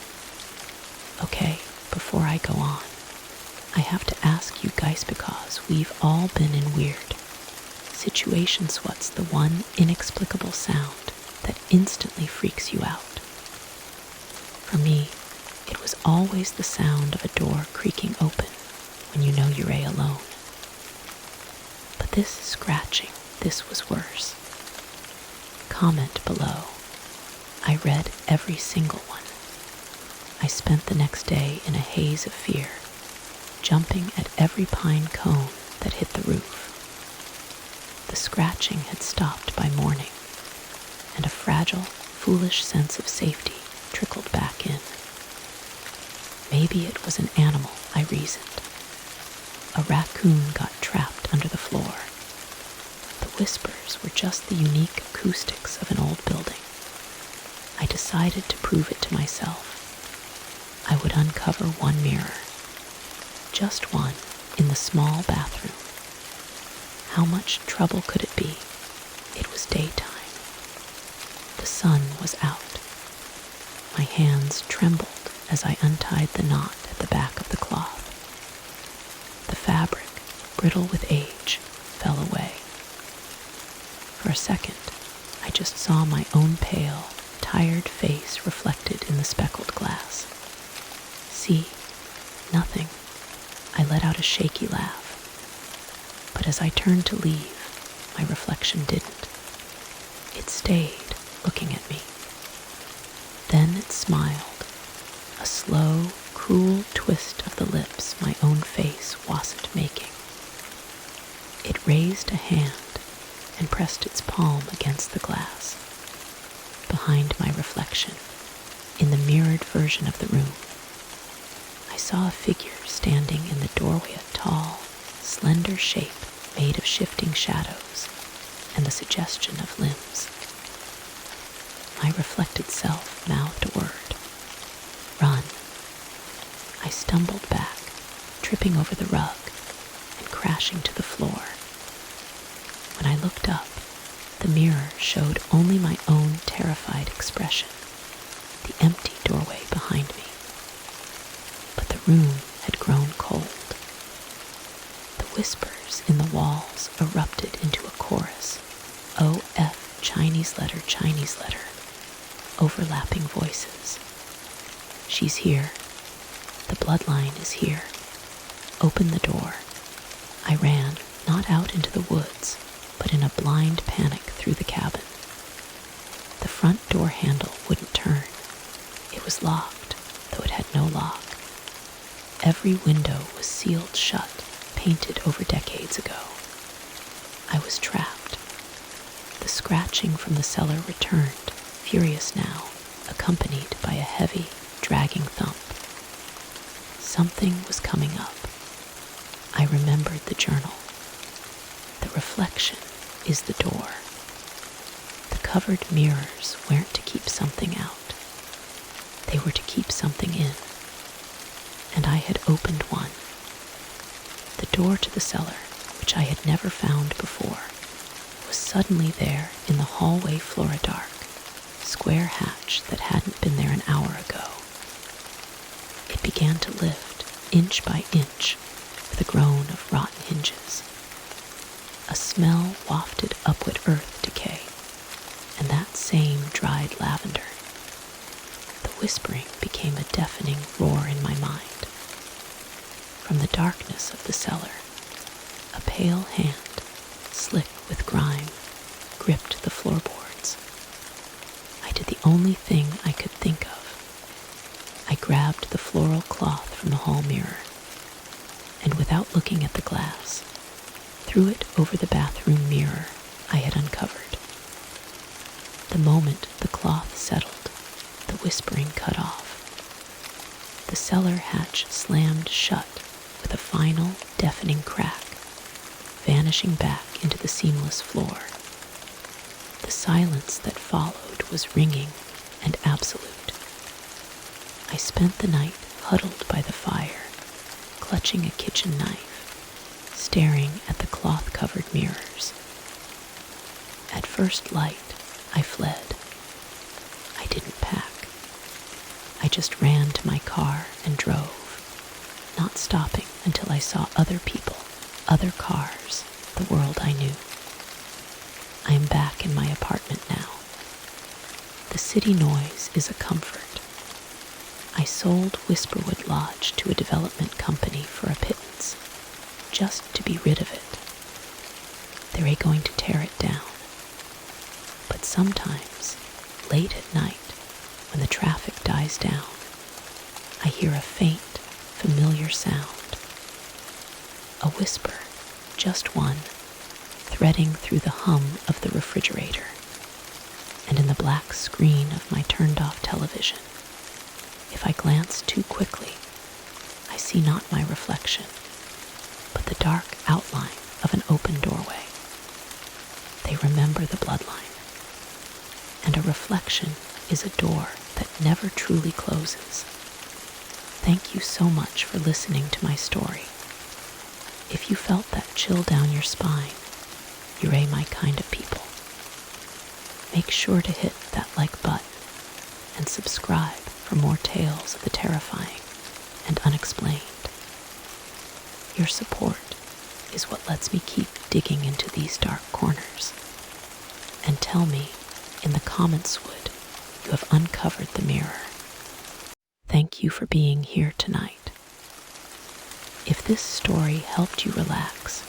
Okay, before I go on, I have to ask you guys because we've all been in weird situations. What's the one inexplicable sound that instantly freaks you out? For me, it was always the sound of a door creaking open when you know you're alone. But this scratching, this was worse. Comment below. I read every single one. I spent the next day in a haze of fear, jumping at every pine cone that hit the roof. The scratching had stopped by morning, and a fragile, foolish sense of safety trickled back in. Maybe it was an animal, I reasoned. A raccoon got trapped under the floor. The whispers were just the unique acoustics of an old building. I decided to prove it to myself. I would uncover one mirror, just one, in the small bathroom. How much trouble could it be? It was daytime. The sun was out. My hands trembled as I untied the knot at the back of the cloth. The fabric, brittle with age, fell away. For a second, I just saw my own pale, tired face reflected in the speckled glass. See, nothing. I let out a shaky laugh. But as I turned to leave, my reflection didn't. It stayed, looking at me. Then it smiled, a slow, cruel twist of the lips my own face wasn't making. It raised a hand and pressed its palm against the glass. Behind my reflection, in the mirrored version of the room, I saw a figure standing in the doorway, a tall, slender shape made of shifting shadows and the suggestion of limbs. My reflected self mouthed a word. Run. I stumbled back, tripping over the rug and crashing to the floor. When I looked up, the mirror showed only my own terrified expression, the empty doorway behind me. But the room had grown cold. The whispers in the walls erupted into a chorus. O-F, Chinese letter, overlapping voices. She's here. The bloodline is here. Open the door. I ran, not out into the woods, but in a blind panic through the cabin. The front door handle wouldn't turn. It was locked, though it had no lock. Every window was sealed shut, painted over decades ago. I was trapped. The scratching from the cellar returned, furious now, accompanied by a heavy, dragging thump. Something was coming up. I remembered the journal. The reflection is the door. The covered mirrors weren't to keep something out. They were to keep something in. And I had opened one. The door to the cellar, which I had never found before, was suddenly there in the hallway floor, a dark, square hatch that hadn't been there an hour ago. It began to lift, inch by inch, with a groan of rotten hinges. A smell wafted upward, earth decay, and that same dried lavender. The whispering became a deafening roar in my mind. From the darkness of the cellar, a pale hand, slick with grime, gripped the floorboards. I did the only thing I could think of. I grabbed the floral cloth from the hall mirror, and without looking at the glass, threw it over the bathroom mirror I had uncovered. The moment the cloth settled, the whispering cut off. The cellar hatch slammed shut with a final, deafening crack, vanishing back into the seamless floor. The silence that followed was ringing and absolute. I spent the night huddled by the fire, clutching a kitchen knife, staring at the cloth-covered mirrors. first light, I fled. I didn't pack. I just ran to my car and drove, not stopping until I saw other people, other cars, the world I knew. I am back in my apartment now. The city noise is a comfort. I sold Whisperwood Lodge to a development company for a pittance, just to be rid of it. They're going to tear it down. But sometimes, late at night, when the traffic dies down, I hear a faint, familiar sound. A whisper, just one, threading through the hum of the refrigerator, and in the black screen of my turned-off television. If I glance too quickly, I see not my reflection, but the dark outline of an open doorway. They remember the bloodline, and a reflection is a door that never truly closes. Thank you so much for listening to my story. If you felt that chill down your spine, you're my kind of people. Make sure to hit that like button and subscribe for more tales of the terrifying and unexplained. Your support is what lets me keep digging into these dark corners. And tell me in the comments would you have uncovered the mirror. Thank you for being here tonight. If this story helped you relax,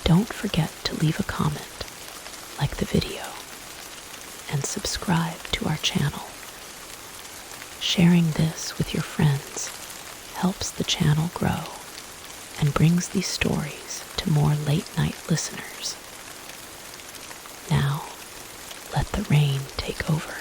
don't forget to leave a comment, like the video, and subscribe to our channel. Sharing this with your friends helps the channel grow and brings these stories to more late-night listeners. Now, let the rain take over.